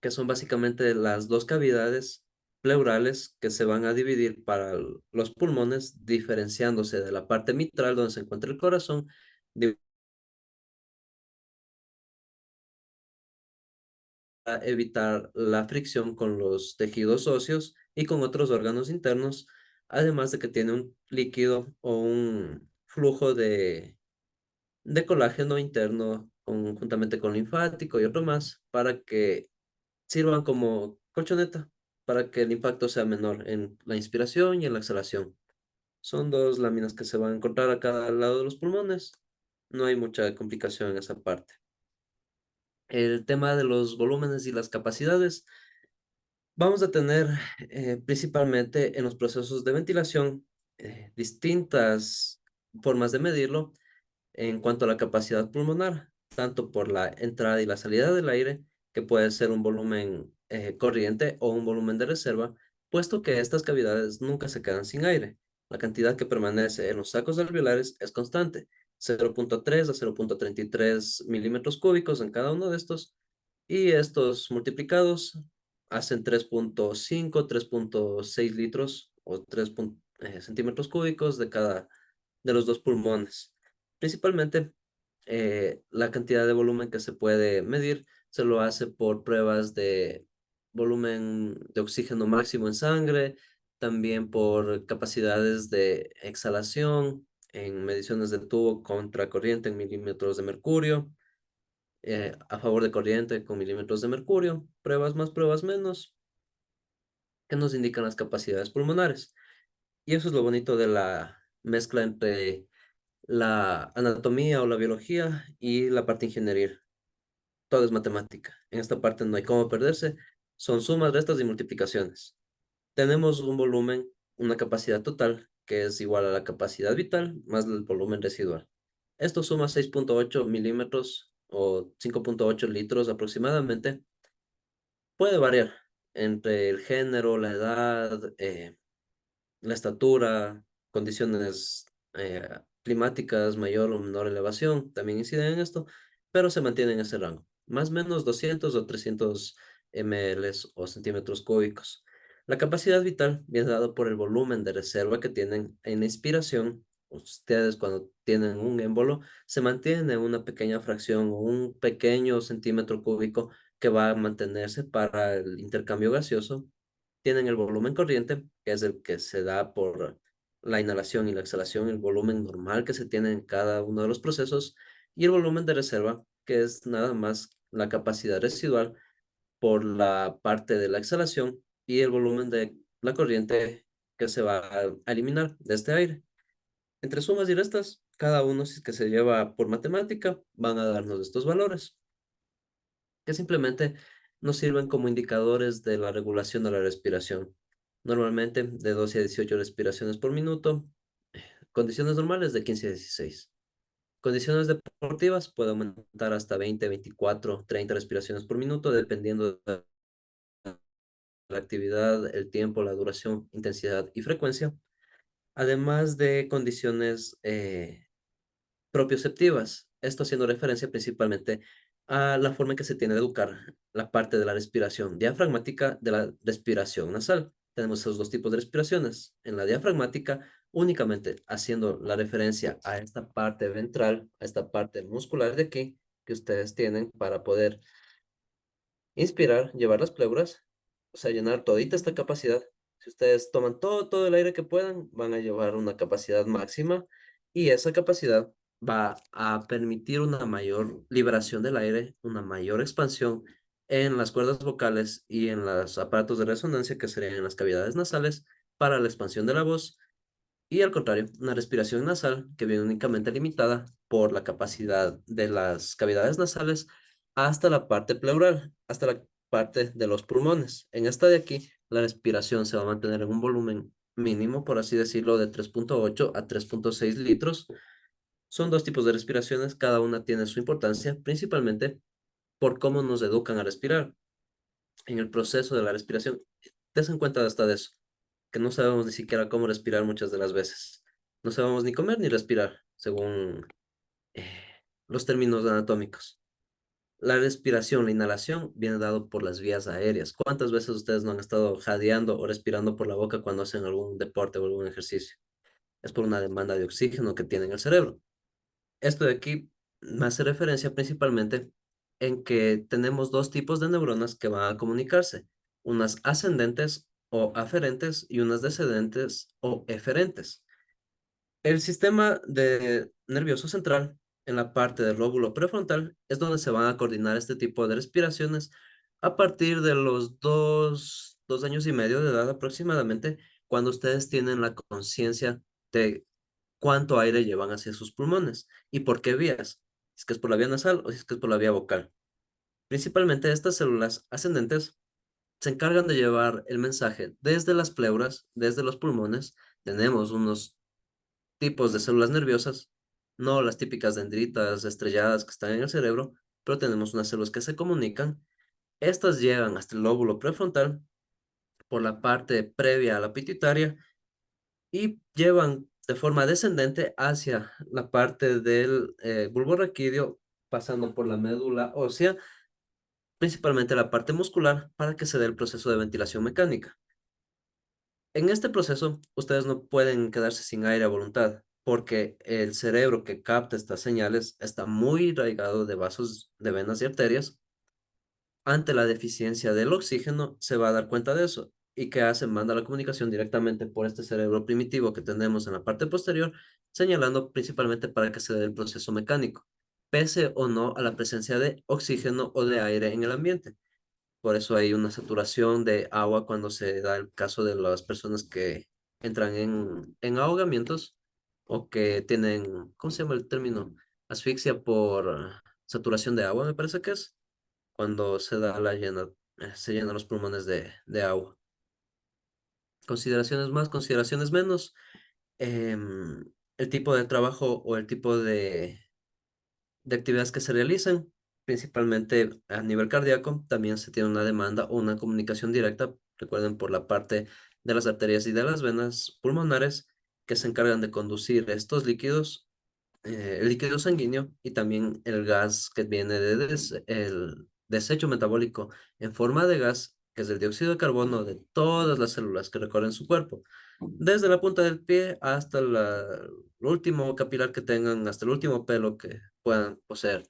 que son básicamente las dos cavidades pleurales que se van a dividir para los pulmones, diferenciándose de la parte mitral donde se encuentra el corazón, a evitar la fricción con los tejidos óseos y con otros órganos internos, además de que tiene un líquido o un flujo de colágeno interno conjuntamente con linfático y otro más para que sirvan como colchoneta, para que el impacto sea menor en la inspiración y en la exhalación. Son dos láminas que se van a encontrar a cada lado de los pulmones. No hay mucha complicación en esa parte. El tema de los volúmenes y las capacidades. Vamos a tener principalmente en los procesos de ventilación distintas formas de medirlo en cuanto a la capacidad pulmonar, tanto por la entrada y la salida del aire, que puede ser un volumen corriente o un volumen de reserva, puesto que estas cavidades nunca se quedan sin aire. La cantidad que permanece en los sacos alveolares es constante, 0,3 a 0,33 milímetros cúbicos en cada uno de estos, y estos multiplicados hacen 3,5, 3,6 litros o 3 centímetros cúbicos de cada de los dos pulmones. Principalmente, la cantidad de volumen que se puede medir se lo hace por pruebas de volumen de oxígeno máximo en sangre, también por capacidades de exhalación en mediciones de tubo contra corriente en milímetros de mercurio. a favor de corriente con milímetros de mercurio, pruebas más, pruebas menos, que nos indican las capacidades pulmonares. Y eso es lo bonito de la mezcla entre la anatomía o la biología y la parte ingeniería. Todo es matemática. En esta parte no hay cómo perderse. Son sumas, restas y multiplicaciones. Tenemos un volumen, una capacidad total, que es igual a la capacidad vital más el volumen residual. Esto suma 6,8 milímetros o 5,8 litros aproximadamente. Puede variar entre el género, la edad, la estatura, condiciones climáticas, mayor o menor elevación, también inciden en esto, pero se mantiene en ese rango, más o menos 200 o 300 ml o centímetros cúbicos. La capacidad vital viene dada por el volumen de reserva que tienen en la inspiración. Ustedes cuando tienen un émbolo se mantiene una pequeña fracción o un pequeño centímetro cúbico que va a mantenerse para el intercambio gaseoso. Tienen el volumen corriente, que es el que se da por la inhalación y la exhalación, el volumen normal que se tiene en cada uno de los procesos, y el volumen de reserva, que es nada más la capacidad residual por la parte de la exhalación y el volumen de la corriente que se va a eliminar de este aire. Entre sumas y restas, cada uno, si es que se lleva por matemática, van a darnos estos valores, que simplemente nos sirven como indicadores de la regulación de la respiración. Normalmente de 12 a 18 respiraciones por minuto, condiciones normales de 15 a 16. Condiciones deportivas puede aumentar hasta 20, 24, 30 respiraciones por minuto, dependiendo de la actividad, el tiempo, la duración, intensidad y frecuencia. Además de condiciones propioceptivas. Esto haciendo referencia principalmente a la forma en que se tiene de educar la parte de la respiración diafragmática de la respiración nasal. Tenemos esos dos tipos de respiraciones. En la diafragmática, únicamente haciendo la referencia a esta parte ventral, a esta parte muscular de aquí, que ustedes tienen para poder inspirar, llevar las pleuras, o sea, llenar todita esta capacidad. Si ustedes toman todo el aire que puedan, van a llevar una capacidad máxima y esa capacidad va a permitir una mayor liberación del aire, una mayor expansión en las cuerdas vocales y en los aparatos de resonancia que serían en las cavidades nasales para la expansión de la voz y al contrario, una respiración nasal que viene únicamente limitada por la capacidad de las cavidades nasales hasta la parte pleural, hasta la parte de los pulmones. En esta de aquí, la respiración se va a mantener en un volumen mínimo, por así decirlo, de 3,8 a 3,6 litros. Son dos tipos de respiraciones, cada una tiene su importancia, principalmente por cómo nos educan a respirar. En el proceso de la respiración, des en cuenta hasta de eso, que no sabemos ni siquiera cómo respirar muchas de las veces. No sabemos ni comer ni respirar, según eh, los términos anatómicos. La respiración, la inhalación, viene dado por las vías aéreas. ¿Cuántas veces ustedes no han estado jadeando o respirando por la boca cuando hacen algún deporte o algún ejercicio? Es por una demanda de oxígeno que tiene en el cerebro. Esto de aquí me hace referencia principalmente en que tenemos dos tipos de neuronas que van a comunicarse, unas ascendentes o aferentes y unas descendentes o eferentes. El sistema de nervioso central, en la parte del lóbulo prefrontal, es donde se van a coordinar este tipo de respiraciones a partir de los 2 años y medio de edad aproximadamente, cuando ustedes tienen la conciencia de cuánto aire llevan hacia sus pulmones y por qué vías, si es que es por la vía nasal o si es que es por la vía vocal. Principalmente estas células ascendentes se encargan de llevar el mensaje desde las pleuras, desde los pulmones. Tenemos unos tipos de células nerviosas, no las típicas dendritas estrelladas que están en el cerebro, pero tenemos unas células que se comunican. Estas llegan hasta el lóbulo prefrontal por la parte previa a la pituitaria y llevan de forma descendente hacia la parte del bulbo raquídeo, pasando por la médula ósea, principalmente la parte muscular, para que se dé el proceso de ventilación mecánica. En este proceso, ustedes no pueden quedarse sin aire a voluntad, porque el cerebro que capta estas señales está muy arraigado de vasos de venas y arterias. Ante la deficiencia del oxígeno, se va a dar cuenta de eso. ¿Y qué hace? Manda la comunicación directamente por este cerebro primitivo que tenemos en la parte posterior, señalando principalmente para que se dé el proceso mecánico. pese o no a la presencia de oxígeno o de aire en el ambiente. Por eso hay una saturación de agua cuando se da el caso de las personas que entran en ahogamientos o que tienen, ¿cómo se llama el término? Asfixia por saturación de agua, me parece que es, cuando se da la llena, se llenan los pulmones de agua. Consideraciones más, consideraciones menos. El tipo de trabajo o el tipo de actividades que se realizan, principalmente a nivel cardíaco, también se tiene una demanda o una comunicación directa, recuerden, por la parte de las arterias y de las venas pulmonares que se encargan de conducir estos líquidos, el líquido sanguíneo y también el gas que viene el desecho metabólico en forma de gas, que es el dióxido de carbono de todas las células que recorren su cuerpo, desde la punta del pie hasta el último capilar que tengan, hasta el último pelo que puedan poseer.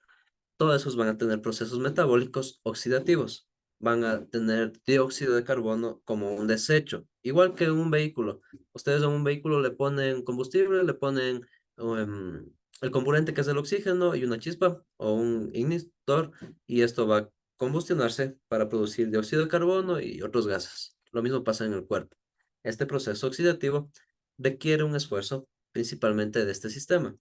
Todos esos van a tener procesos metabólicos oxidativos. Van a tener dióxido de carbono como un desecho, igual que en un vehículo. Ustedes a un vehículo le ponen combustible, le ponen em, el comburente que es el oxígeno y una chispa o un ignitor, y esto va a combustionarse para producir dióxido de carbono y otros gases. Lo mismo pasa en el cuerpo. Este proceso oxidativo requiere un esfuerzo principalmente de este sistema.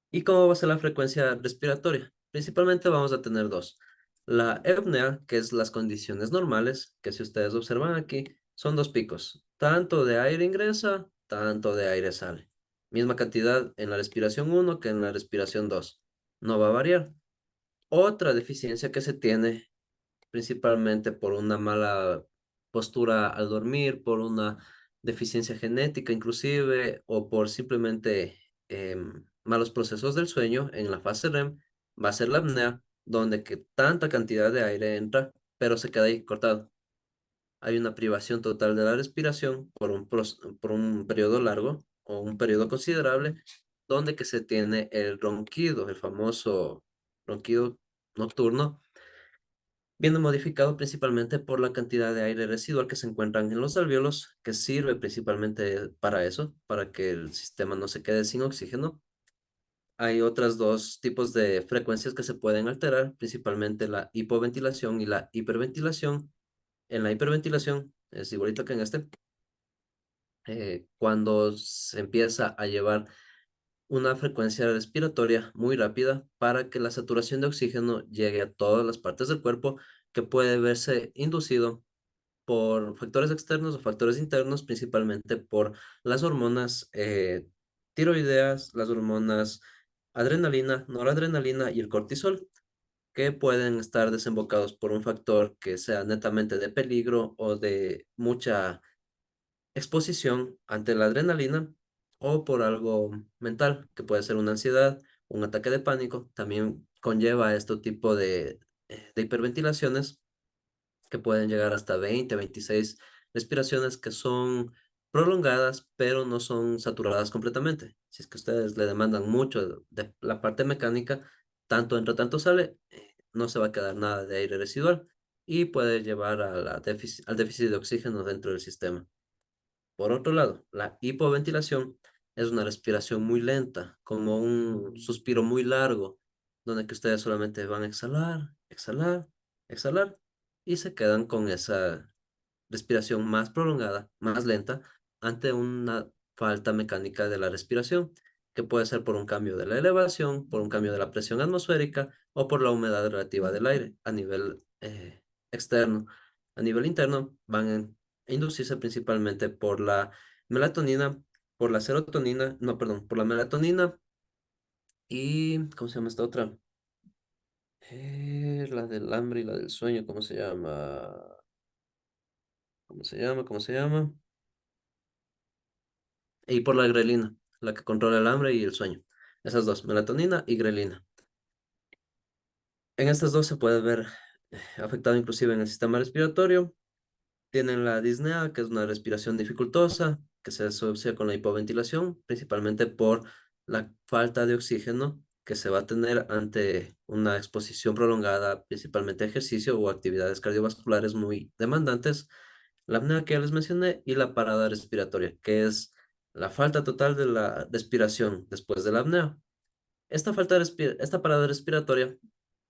¿Y cómo va a ser la frecuencia respiratoria? Principalmente vamos a tener dos. La apnea, que es las condiciones normales, que si ustedes observan aquí, son dos picos. Tanto de aire ingresa, tanto de aire sale. Misma cantidad en la respiración uno que en la respiración 2. No va a variar. Otra deficiencia que se tiene principalmente por una mala postura al dormir, por una deficiencia genética inclusive, o por simplemente malos procesos del sueño en la fase REM, va a ser la apnea, donde que tanta cantidad de aire entra, pero se queda ahí cortado. Hay una privación total de la respiración por un periodo largo o un periodo considerable, donde que se tiene el ronquido, el famoso ronquido nocturno, viendo modificado principalmente por la cantidad de aire residual que se encuentran en los alvéolos, que sirve principalmente para eso, para que el sistema no se quede sin oxígeno. Hay otros dos tipos de frecuencias que se pueden alterar, principalmente la hipoventilación y la hiperventilación. En la hiperventilación, es igualito que en este, cuando se empieza a llevar una frecuencia respiratoria muy rápida para que la saturación de oxígeno llegue a todas las partes del cuerpo, que puede verse inducido por factores externos o factores internos, principalmente por las hormonas tiroideas, las hormonas adrenalina, noradrenalina y el cortisol, que pueden estar desembocados por un factor que sea netamente de peligro o de mucha exposición ante la adrenalina, o por algo mental, que puede ser una ansiedad, un ataque de pánico. También conlleva este tipo de hiperventilaciones que pueden llegar hasta 20, 26 respiraciones, que son prolongadas, pero no son saturadas completamente. Si es que ustedes le demandan mucho de la parte mecánica, tanto entra, tanto sale, no se va a quedar nada de aire residual y puede llevar a al déficit de oxígeno dentro del sistema. Por otro lado, la hipoventilación es una respiración muy lenta, como un suspiro muy largo, donde que ustedes solamente van a exhalar, exhalar, exhalar, y se quedan con esa respiración más prolongada, más lenta, ante una falta mecánica de la respiración, que puede ser por un cambio de la elevación, por un cambio de la presión atmosférica o por la humedad relativa del aire a nivel externo. A nivel interno van a inducirse principalmente por la melatonina, por la serotonina, no, perdón, por la melatonina y, ¿cómo se llama esta otra? La del hambre y la del sueño, ¿cómo se llama? ¿Cómo se llama? ¿Cómo se llama? Y por la grelina, la que controla el hambre y el sueño. Esas dos, melatonina y grelina. En estas dos se puede ver afectado inclusive en el sistema respiratorio. Tienen la disnea, que es una respiración dificultosa, que se asocia con la hipoventilación, principalmente por la falta de oxígeno que se va a tener ante una exposición prolongada, principalmente a ejercicio o actividades cardiovasculares muy demandantes. La apnea que ya les mencioné y la parada respiratoria, que es la falta total de la respiración después de la apnea. Esta parada respiratoria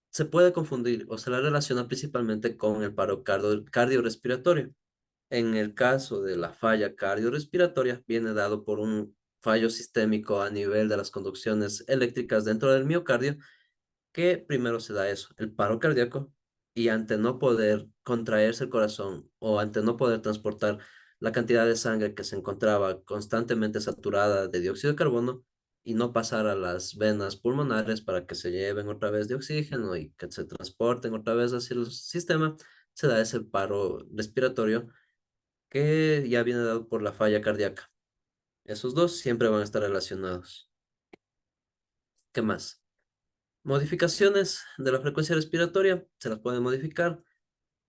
se puede confundir o se la relaciona principalmente con el paro cardiorrespiratorio. En el caso de la falla cardiorrespiratoria, viene dado por un fallo sistémico a nivel de las conducciones eléctricas dentro del miocardio, que primero se da eso, el paro cardíaco, y ante no poder contraerse el corazón o ante no poder transportar la cantidad de sangre que se encontraba constantemente saturada de dióxido de carbono y no pasar a las venas pulmonares para que se lleven otra vez de oxígeno y que se transporten otra vez hacia el sistema, se da ese paro respiratorio que ya viene dado por la falla cardíaca. Esos dos siempre van a estar relacionados. ¿Qué más? Modificaciones de la frecuencia respiratoria se las pueden modificar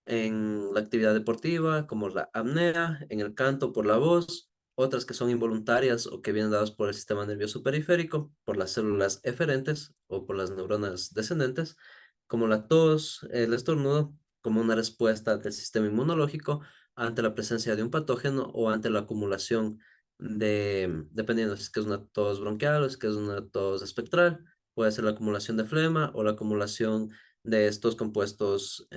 en la actividad deportiva, como la apnea, en el canto por la voz, otras que son involuntarias o que vienen dadas por el sistema nervioso periférico, por las células eferentes o por las neuronas descendentes, como la tos, el estornudo, como una respuesta del sistema inmunológico ante la presencia de un patógeno o ante la acumulación dependiendo si es que es una tos bronquial o si es que es una tos espectral, puede ser la acumulación de flema o la acumulación de estos compuestos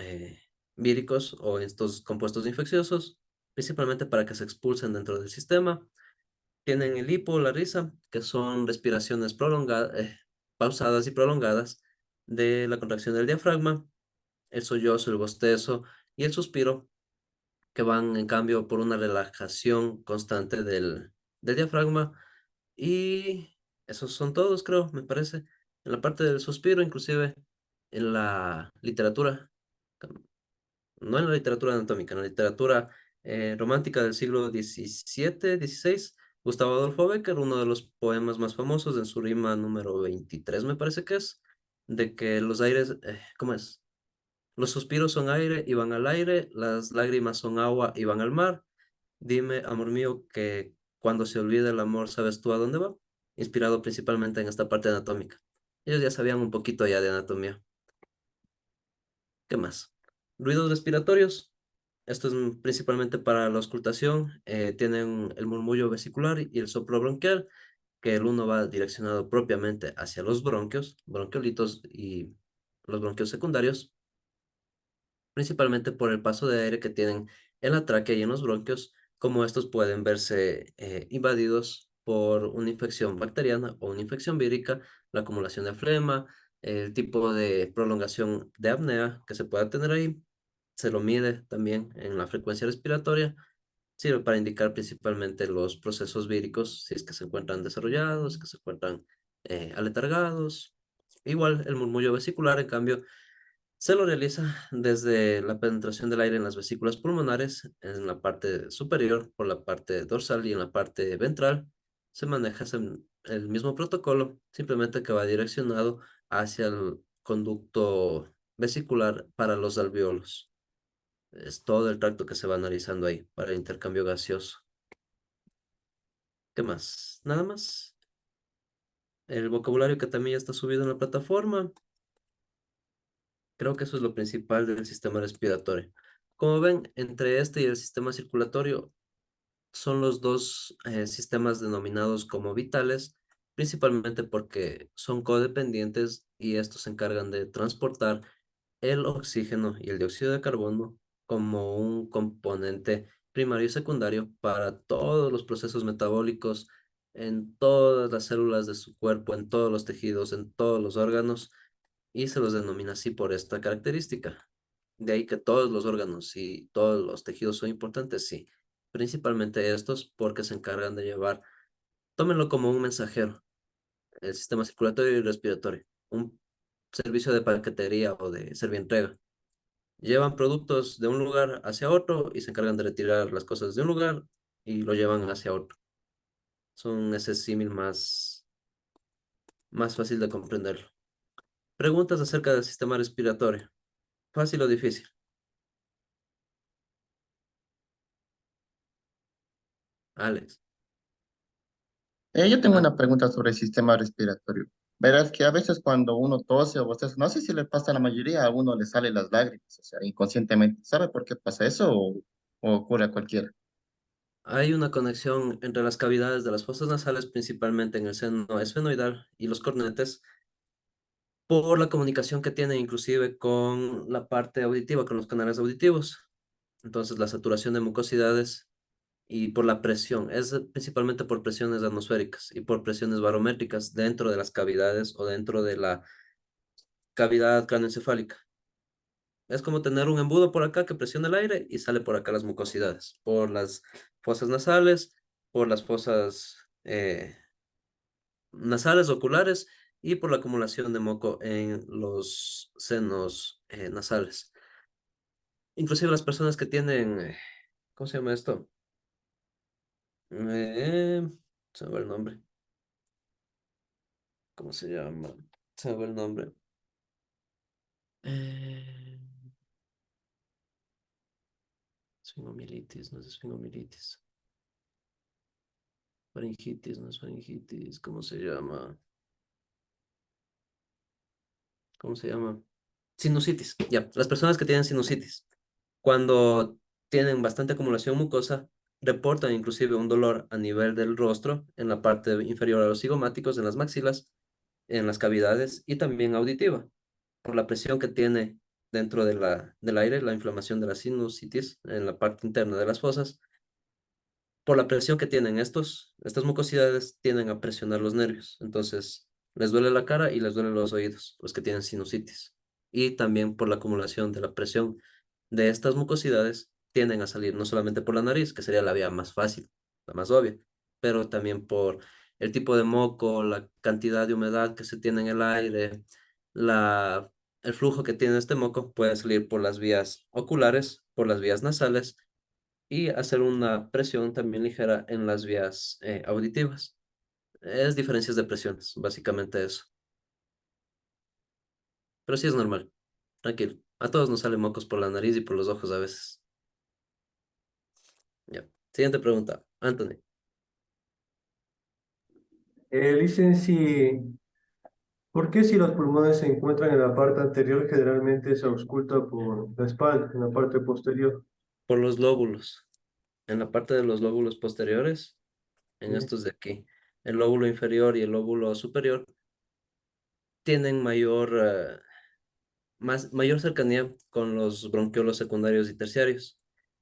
víricos o estos compuestos infecciosos, principalmente para que se expulsen dentro del sistema. Tienen el hipo, la risa, que son respiraciones prolongadas, pausadas y prolongadas de la contracción del diafragma, el sollozo, el bostezo y el suspiro, que van en cambio por una relajación constante del diafragma. Y esos son todos, creo, me parece. En la parte del suspiro, inclusive en la literatura, no en la literatura anatómica, en la literatura romántica del siglo XVII, XVI, Gustavo Adolfo Bécquer, uno de los poemas más famosos en su rima número 23, me parece que es, de que los aires, ¿cómo es? Los suspiros son aire y van al aire, las lágrimas son agua y van al mar. Dime, amor mío, que cuando se olvida el amor, ¿sabes tú a dónde va? Inspirado principalmente en esta parte anatómica. Ellos ya sabían un poquito ya de anatomía. ¿Qué más? Ruidos respiratorios. Esto es principalmente para la auscultación. Tienen el murmullo vesicular y el soplo bronquial, que el uno va direccionado propiamente hacia los bronquios, bronquiolitos y los bronquios secundarios, principalmente por el paso de aire que tienen en la tráquea y en los bronquios, como estos pueden verse invadidos por una infección bacteriana o una infección vírica, la acumulación de flema, el tipo de prolongación de apnea que se pueda tener ahí, se lo mide también en la frecuencia respiratoria, sirve para indicar principalmente los procesos víricos, si es que se encuentran desarrollados, que se encuentran aletargados. Igual el murmullo vesicular, en cambio, se lo realiza desde la penetración del aire en las vesículas pulmonares, en la parte superior, por la parte dorsal y en la parte ventral. Se maneja el mismo protocolo, simplemente que va direccionado hacia el conducto vesicular para los alveolos. Es todo el tracto que se va analizando ahí para el intercambio gaseoso. ¿Qué más? Nada más. El vocabulario que también ya está subido en la plataforma. Creo que eso es lo principal del sistema respiratorio. Como ven, entre este y el sistema circulatorio son los dos sistemas denominados como vitales, principalmente porque son codependientes y estos se encargan de transportar el oxígeno y el dióxido de carbono como un componente primario y secundario para todos los procesos metabólicos en todas las células de su cuerpo, en todos los tejidos, en todos los órganos y se los denomina así por esta característica. De ahí que todos los órganos y todos los tejidos son importantes, sí. Principalmente estos porque se encargan de llevar, tómenlo como un mensajero, el sistema circulatorio y respiratorio, un servicio de paquetería o de servientrega. Llevan productos de un lugar hacia otro y se encargan de retirar las cosas de un lugar y lo llevan hacia otro. Son ese símil más fácil de comprenderlo. Preguntas acerca del sistema respiratorio. ¿Fácil o difícil? Alex. Yo tengo Ah, una pregunta sobre el sistema respiratorio. Verás que a veces cuando uno tose o bosteza, no sé si le pasa a la mayoría, a uno le salen las lágrimas, o sea, inconscientemente. ¿Sabe por qué pasa eso o ocurre a cualquiera? hay una conexión entre las cavidades de las fosas nasales, principalmente en el seno esfenoidal y los cornetes. por la comunicación que tiene inclusive con la parte auditiva, con los canales auditivos. Entonces, la saturación de mucosidades y por la presión, es principalmente por presiones atmosféricas y por presiones barométricas dentro de las cavidades o dentro de la cavidad craneoencefálica. Es como tener un embudo por acá que presiona el aire y sale por acá las mucosidades, por las fosas nasales, por las fosas nasales, oculares y por la acumulación de moco en los senos nasales. Inclusive las personas que tienen, ¿cómo se llama esto? Eh, Se me va el nombre. ¿Cómo se llama? Se me va el nombre. Eh, Esfingomilitis, no es esfingomilitis. Faringitis, no es faringitis. ¿Cómo se llama? ¿Cómo se llama? Sinusitis. Ya, las personas que tienen sinusitis, cuando tienen bastante acumulación mucosa, reportan inclusive un dolor a nivel del rostro, en la parte inferior a los cigomáticos, en las maxilas, en las cavidades y también auditiva, por la presión que tiene dentro de del aire, la inflamación de la sinusitis en la parte interna de las fosas. Por la presión que tienen estas mucosidades tienden a presionar los nervios. Entonces, les duele la cara y les duelen los oídos, los que tienen sinusitis. Y también por la acumulación de la presión de estas mucosidades tienden a salir no solamente por la nariz, que sería la vía más fácil, la más obvia, pero también por el tipo de moco, la cantidad de humedad que se tiene en el aire, la, el flujo que tiene este moco puede salir por las vías oculares, por las vías nasales y hacer una presión también ligera en las vías auditivas. Es diferencias de presiones, básicamente eso. Pero sí es normal, tranquilo. A todos nos salen mocos por la nariz y por los ojos a veces. Ya. Siguiente pregunta, Anthony. Licenci, ¿por qué si los pulmones se encuentran en la parte anterior generalmente se ausculta por la espalda, en la parte posterior? Por los lóbulos. En la parte de los lóbulos posteriores, en ¿Sí? estos de aquí, el lóbulo inferior y el lóbulo superior tienen mayor cercanía con los bronquiolos secundarios y terciarios.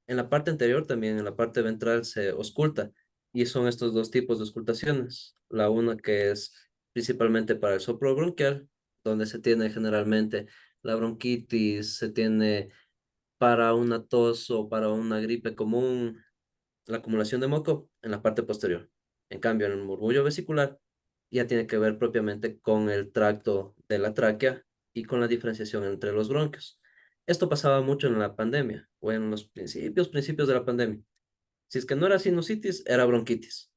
En la parte anterior, también en la parte ventral, se ausculta y son estos dos tipos de auscultaciones. La una que es principalmente para el soplo bronquial, donde se tiene generalmente la bronquitis, se tiene para una tos o para una gripe común, la acumulación de moco en la parte posterior. En cambio, en el murmullo vesicular ya tiene que ver propiamente con el tracto de la tráquea y con la diferenciación entre los bronquios. Esto pasaba mucho en la pandemia o en los principios de la pandemia. Si es que no era sinusitis, era bronquitis.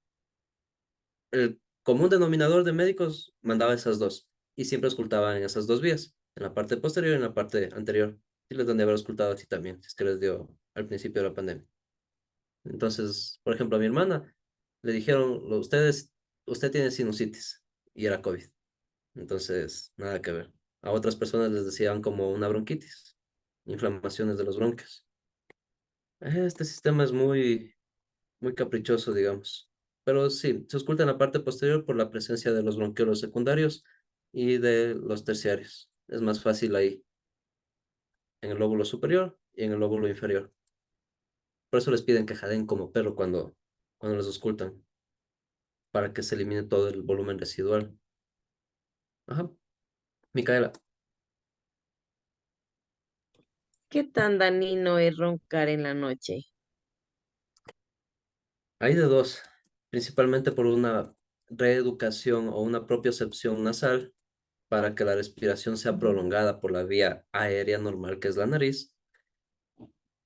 El común denominador de médicos mandaba esas dos y siempre auscultaba en esas dos vías, en la parte posterior y en la parte anterior. Y les dan de haber auscultado así también, si es que les dio al principio de la pandemia. Entonces, por ejemplo, a mi hermana le dijeron, usted tiene sinusitis y era COVID. Entonces, nada que ver. A otras personas les decían como una bronquitis, inflamaciones de los bronquios. Este sistema es muy caprichoso, digamos. Pero sí, se oculta en la parte posterior por la presencia de los bronquiolos secundarios y de los terciarios. Es más fácil ahí, en el lóbulo superior y en el lóbulo inferior. Por eso les piden que jadeen como perro cuando les auscultan, para que se elimine todo el volumen residual. Ajá. Micaela, ¿Qué tan dañino es roncar en la noche? hay de dos, principalmente por una reeducación o una propiocepción nasal para que la respiración sea prolongada por la vía aérea normal que es la nariz.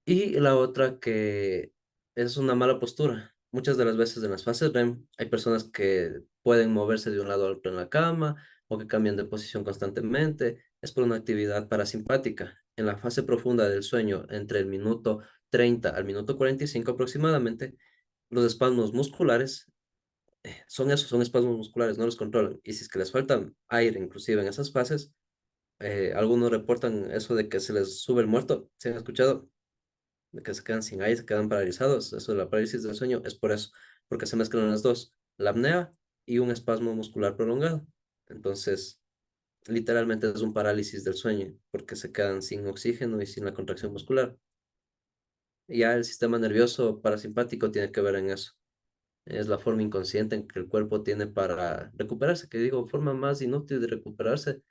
Y la otra que es una mala postura. Muchas de las veces en las fases REM hay personas que pueden moverse de un lado a otro en la cama o que cambian de posición constantemente. Es por una actividad parasimpática. En la fase profunda del sueño, entre el minuto 30 al minuto 45 aproximadamente, los espasmos musculares son espasmos musculares, no los controlan. Y si es que les falta aire, inclusive en esas fases, algunos reportan eso de que se les sube el muerto. ¿Se han escuchado? De que se quedan sin aire, se quedan paralizados. Eso de la parálisis del sueño es por eso, porque se mezclan las dos, la apnea y un espasmo muscular prolongado. Entonces, literalmente es un parálisis del sueño, porque se quedan sin oxígeno y sin la contracción muscular. Ya el sistema nervioso parasimpático tiene que ver en eso. Es la forma inconsciente en que el cuerpo tiene para recuperarse, que digo, forma más inútil de recuperarse,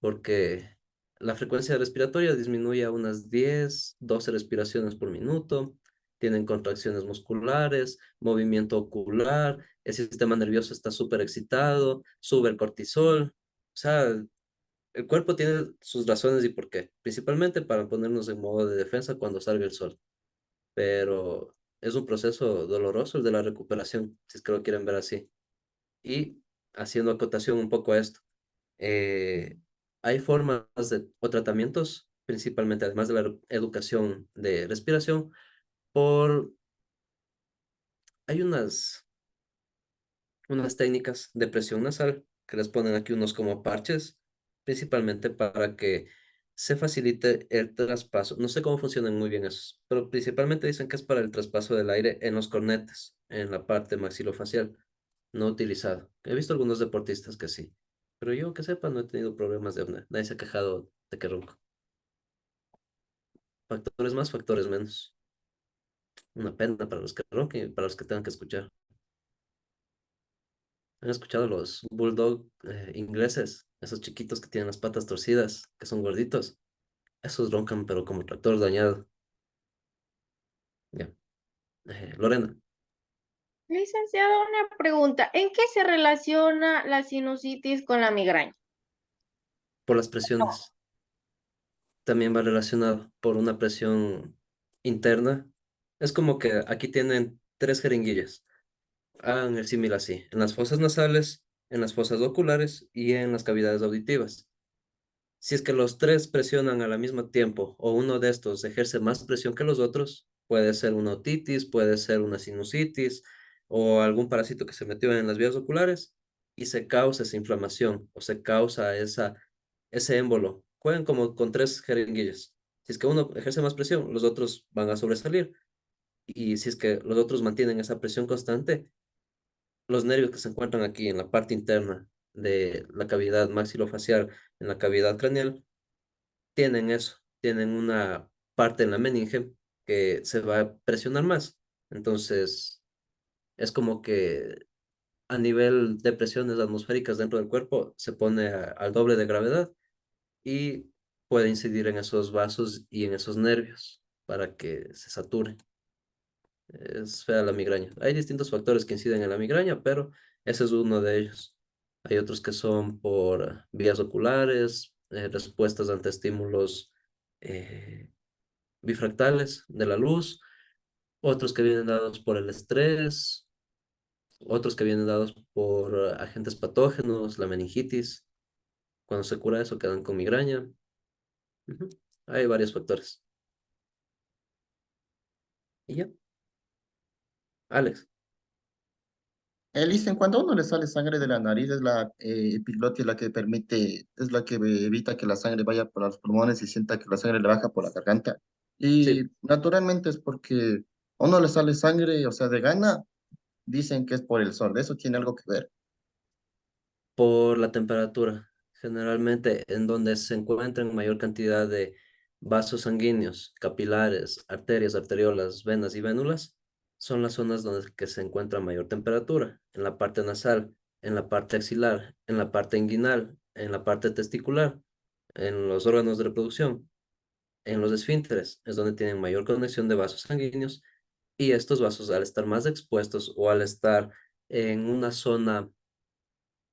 porque la frecuencia respiratoria disminuye a unas 10 12 respiraciones por minuto, tienen contracciones musculares, movimiento ocular, el sistema nervioso está súper excitado, sube el cortisol, o sea, el cuerpo tiene sus razones y por qué, principalmente para ponernos en modo de defensa cuando salga el sol, pero es un proceso doloroso el de la recuperación, si es que lo quieren ver así. Y haciendo acotación un poco a esto, eh, hay formas o tratamientos, principalmente además de la educación de respiración, por, hay unas técnicas de presión nasal que les ponen aquí unos como parches, principalmente para que se facilite el traspaso. No sé cómo funcionan muy bien esos, pero principalmente dicen que es para el traspaso del aire en los cornetes, en la parte maxilofacial, no utilizado. He visto algunos deportistas que sí, pero yo que sepa no he tenido problemas de apnea. Nadie se ha quejado de que ronco. Factores más, factores menos. Una pena para los que ronquen y para los que tengan que escuchar. ¿Han escuchado los bulldog ingleses? Esos chiquitos que tienen las patas torcidas, que son gorditos. Esos roncan, pero como tractor dañado. Ya. Lorena, Licenciado, una pregunta. ¿En qué se relaciona la sinusitis con la migraña? por las presiones. También va relacionado por una presión interna. Es como que aquí tienen tres jeringuillas. Hagan el símil así. En las fosas nasales, en las fosas oculares y en las cavidades auditivas. Si es que los tres presionan al mismo tiempo o uno de estos ejerce más presión que los otros, puede ser una otitis, puede ser una sinusitis o algún parásito que se metió en las vías oculares y se causa esa inflamación o se causa ese émbolo. Juegan como con tres jeringuillas. Si es que uno ejerce más presión, los otros van a sobresalir. Y si es que los otros mantienen esa presión constante, los nervios que se encuentran aquí en la parte interna de la cavidad maxilofacial, en la cavidad craneal, tienen eso, tienen una parte en la meninge que se va a presionar más. Entonces, es como que a nivel de presiones atmosféricas dentro del cuerpo se pone al doble de gravedad y puede incidir en esos vasos y en esos nervios para que se sature. Es fea la migraña. Hay distintos factores que inciden en la migraña, pero ese es uno de ellos. Hay otros que son por vías oculares, respuestas ante estímulos eh, bifractales de la luz, otros que vienen dados por el estrés, otros que vienen dados por agentes patógenos, la meningitis. Cuando se cura eso quedan con migraña. Ujú. Hay varios factores. Y ya, Alex, Dicen, cuando a uno le sale sangre de la nariz, es la epiglotis la que permite, es la que evita que la sangre vaya por los pulmones y sienta que la sangre le baja por la garganta. Y sí, naturalmente es porque a uno le sale sangre, o sea, de gana, dicen que es por el sol. ¿Eso tiene algo que ver? por la temperatura, generalmente en donde se encuentran mayor cantidad de vasos sanguíneos, capilares, arterias, arteriolas, venas y vénulas, son las zonas donde que se encuentra mayor temperatura, en la parte nasal, en la parte axilar, en la parte inguinal, en la parte testicular, en los órganos de reproducción, en los esfínteres, es donde tienen mayor conexión de vasos sanguíneos y estos vasos al estar más expuestos o al estar en una zona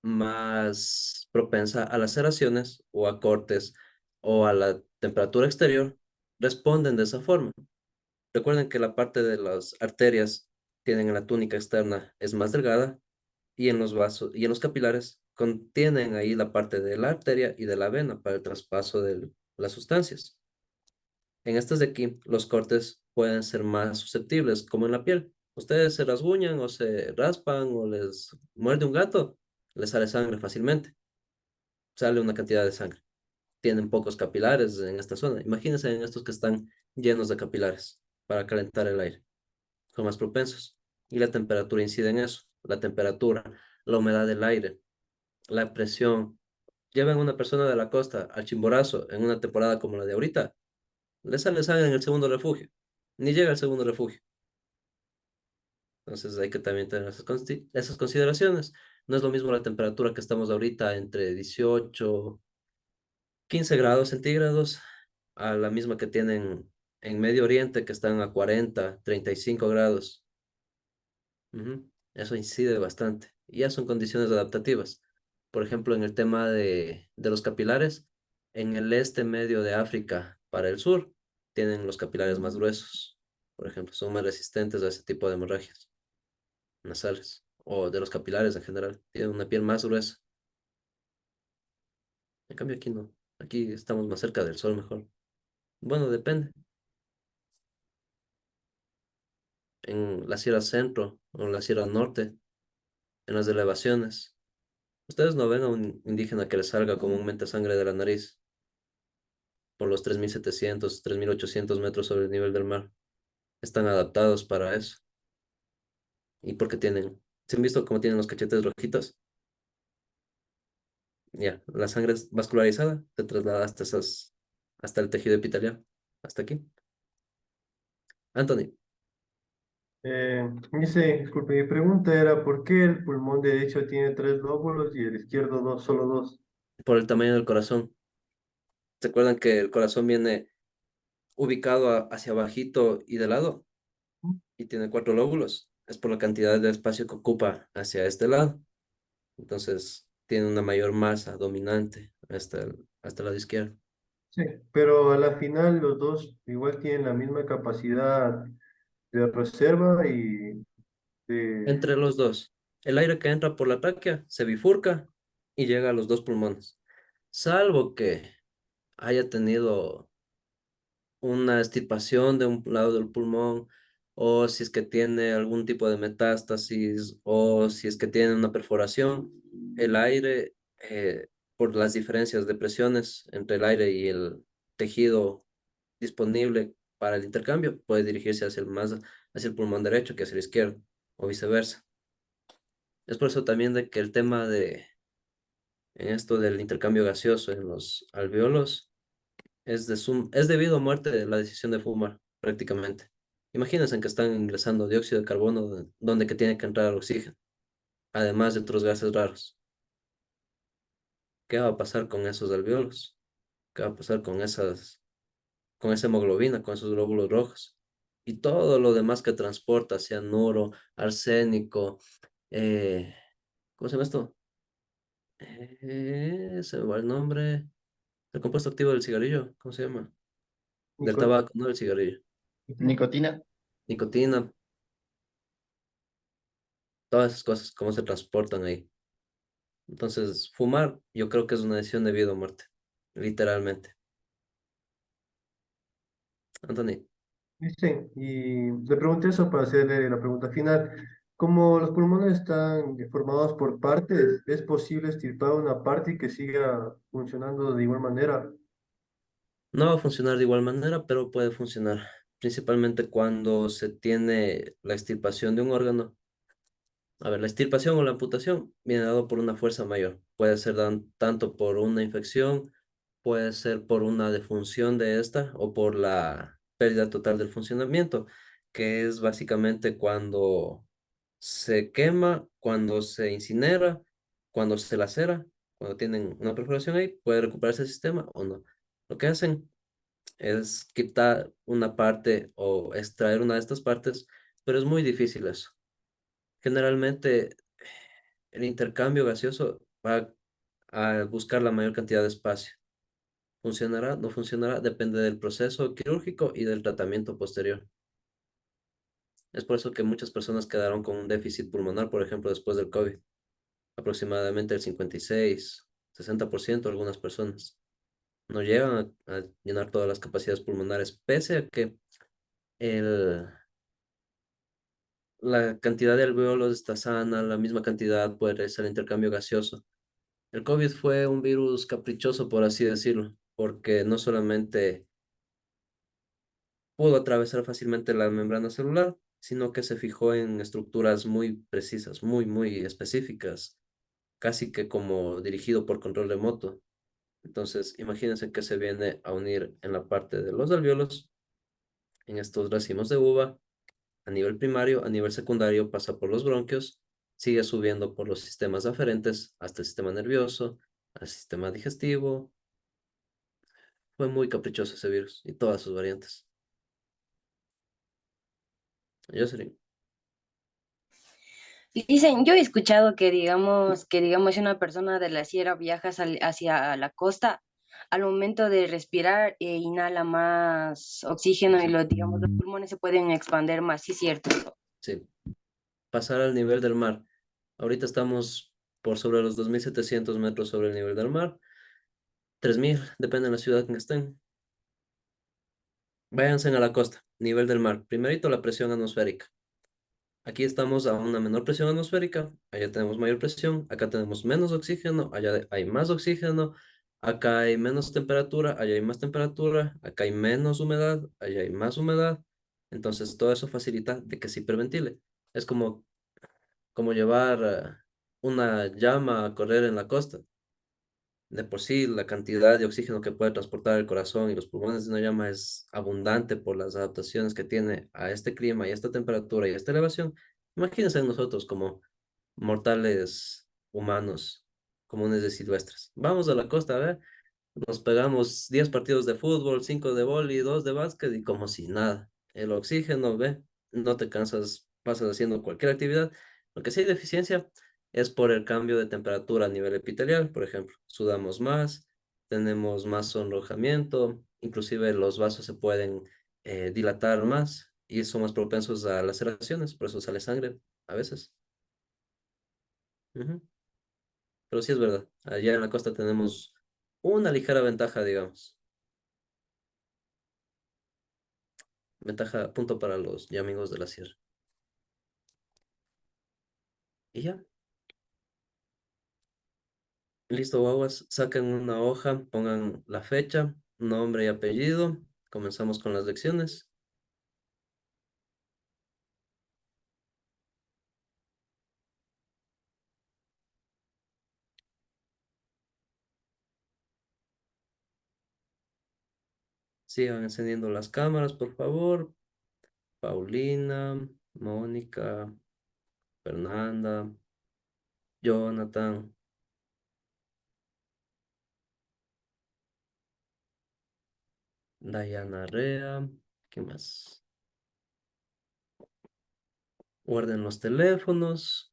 más propensa a laceraciones o a cortes o a la temperatura exterior, responden de esa forma. Recuerden que la parte de las arterias tienen en la túnica externa es más delgada y en los vasos y en los capilares contienen ahí la parte de la arteria y de la vena para el traspaso de las sustancias. En estas de aquí, los cortes pueden ser más susceptibles, como en la piel. Ustedes se rasguñan o se raspan o les muerde un gato, les sale sangre fácilmente, sale una cantidad de sangre. Tienen pocos capilares en esta zona. Imagínense en estos que están llenos de capilares para calentar el aire. Son más propensos. Y la temperatura incide en eso. La temperatura, la humedad del aire, la presión. Llevan a una persona de la costa al Chimborazo en una temporada como la de ahorita, le sale sangre en el segundo refugio, ni llega al segundo refugio. Entonces hay que también tener esas consideraciones. No es lo mismo la temperatura que estamos ahorita entre 18, 15 grados centígrados a la misma que tienen en Medio Oriente, que están a 40, 35 grados. Ujú. Eso incide bastante. Y ya son condiciones adaptativas. Por ejemplo, en el tema de los capilares, en el este medio de África para el sur, tienen los capilares más gruesos. Por ejemplo, son más resistentes a ese tipo de hemorragias nasales o de los capilares en general. Tienen una piel más gruesa. En cambio, aquí no. Aquí estamos más cerca del sol mejor. Bueno, depende. En la Sierra Centro o en la Sierra Norte, en las elevaciones. Ustedes no ven a un indígena que le salga comúnmente sangre de la nariz por los 3700, 3800 metros sobre el nivel del mar. Están adaptados para eso. Y porque tienen, ¿se han visto cómo tienen los cachetes rojitos? Ya, la sangre es vascularizada, se traslada hasta el tejido epitelial, hasta aquí. Anthony, Disculpe, mi pregunta era, ¿por qué el pulmón derecho tiene tres lóbulos y el izquierdo dos, solo dos? por el tamaño del corazón. ¿Se acuerdan que el corazón viene ubicado hacia abajito y de lado? Y tiene cuatro lóbulos. Es por la cantidad de espacio que ocupa hacia este lado. Entonces, tiene una mayor masa dominante hasta el lado izquierdo. Sí, pero a la final los dos igual tienen la misma capacidad de reserva y de... Entre los dos, el aire que entra por la tráquea se bifurca y llega a los dos pulmones. Salvo que haya tenido una extirpación de un lado del pulmón, o si es que tiene algún tipo de metástasis, o si es que tiene una perforación, el aire, por las diferencias de presiones entre el aire y el tejido disponible para el intercambio, puede dirigirse hacia el pulmón derecho que hacia el izquierdo, o viceversa. Es por eso también de que el tema en esto del intercambio gaseoso en los alveolos, es debido a muerte de la decisión de fumar, prácticamente. Imagínense que están ingresando dióxido de carbono donde que tiene que entrar oxígeno, además de otros gases raros. ¿Qué va a pasar con esos alveolos? ¿Qué va a pasar con esa hemoglobina, con esos glóbulos rojos? Y todo lo demás que transporta, cianuro, arsénico, eh, ¿cómo se llama esto? Se me va el nombre. El compuesto activo del cigarrillo, ¿cómo se llama? Del Nico- tabaco, no del cigarrillo. Nicotina. Nicotina, todas esas cosas, cómo se transportan ahí. Entonces, fumar, yo creo que es una decisión de vida o muerte, literalmente. Anthony, y le pregunté eso para hacerle la pregunta final. Como los pulmones están formados por partes, ¿es posible extirpar una parte y que siga funcionando de igual manera? no va a funcionar de igual manera, pero puede funcionar, principalmente cuando se tiene la extirpación de un órgano. A ver, la extirpación o la amputación viene dado por una fuerza mayor. Puede ser tanto por una infección, puede ser por una defunción de esta o por la pérdida total del funcionamiento, que es básicamente cuando se quema, cuando se incinera, cuando se lacera, cuando tienen una perforación ahí, puede recuperarse el sistema o no. Lo que hacen es quitar una parte o extraer una de estas partes, pero es muy difícil eso. Generalmente el intercambio gaseoso va a buscar la mayor cantidad de espacio. ¿Funcionará? ¿No funcionará? Depende del proceso quirúrgico y del tratamiento posterior. Es por eso que muchas personas quedaron con un déficit pulmonar, por ejemplo, después del COVID. Aproximadamente el 56, 60% de algunas personas. No llegan a llenar todas las capacidades pulmonares, pese a que el, la cantidad de alveolos está sana, la misma cantidad puede ser el intercambio gaseoso. El COVID fue un virus caprichoso, por así decirlo, porque no solamente pudo atravesar fácilmente la membrana celular, sino que se fijó en estructuras muy precisas, muy específicas. casi que como dirigido por control remoto. Entonces, imagínense que se viene a unir en la parte de los alvéolos, en estos racimos de uva, a nivel primario, a nivel secundario pasa por los bronquios, sigue subiendo por los sistemas aferentes hasta el sistema nervioso, al sistema digestivo. Fue muy caprichoso ese virus y todas sus variantes. Jocelyn, Dicen, yo he escuchado que digamos, si una persona de la sierra viaja hacia la costa, al momento de respirar, inhala más oxígeno y digamos, los pulmones se pueden expander más, sí, cierto. sí, pasar al nivel del mar. Ahorita estamos por sobre los 2.700 metros sobre el nivel del mar, 3.000, depende de la ciudad en que estén. Váyanse a la costa, nivel del mar. Primerito la presión atmosférica. Aquí estamos a una menor presión atmosférica, allá tenemos mayor presión, acá tenemos menos oxígeno, allá hay más oxígeno, acá hay menos temperatura, allá hay más temperatura, acá hay menos humedad, allá hay más humedad. Entonces todo eso facilita de que se hiperventile. Es como llevar una llama a correr en la costa. De por sí, la cantidad de oxígeno que puede transportar el corazón y los pulmones de una llama es abundante por las adaptaciones que tiene a este clima y a esta temperatura y a esta elevación. Imagínense nosotros como mortales humanos comunes de silvestres. Vamos a la costa, a ver, nos pegamos 10 partidos de fútbol, 5 de vóley, 2 de básquet y como si nada. El oxígeno, ve, no te cansas, pasas haciendo cualquier actividad. Lo que sí hay deficiencia es por el cambio de temperatura a nivel epitelial, por ejemplo. Sudamos más, tenemos más sonrojamiento, inclusive los vasos se pueden dilatar más y son más propensos a laceraciones, por eso sale sangre a veces. Ujú. Pero sí es verdad, allá en la costa tenemos una ligera ventaja, digamos. Ventaja, punto para los ya amigos de la sierra. Y ya, listo, guaguas. Saquen una hoja, pongan la fecha, nombre y apellido. Comenzamos con las lecciones. Sigan encendiendo las cámaras, por favor. Paulina, Mónica, Fernanda, Jonathan, Dayana Rea. ¿Qué más? Guarden los teléfonos.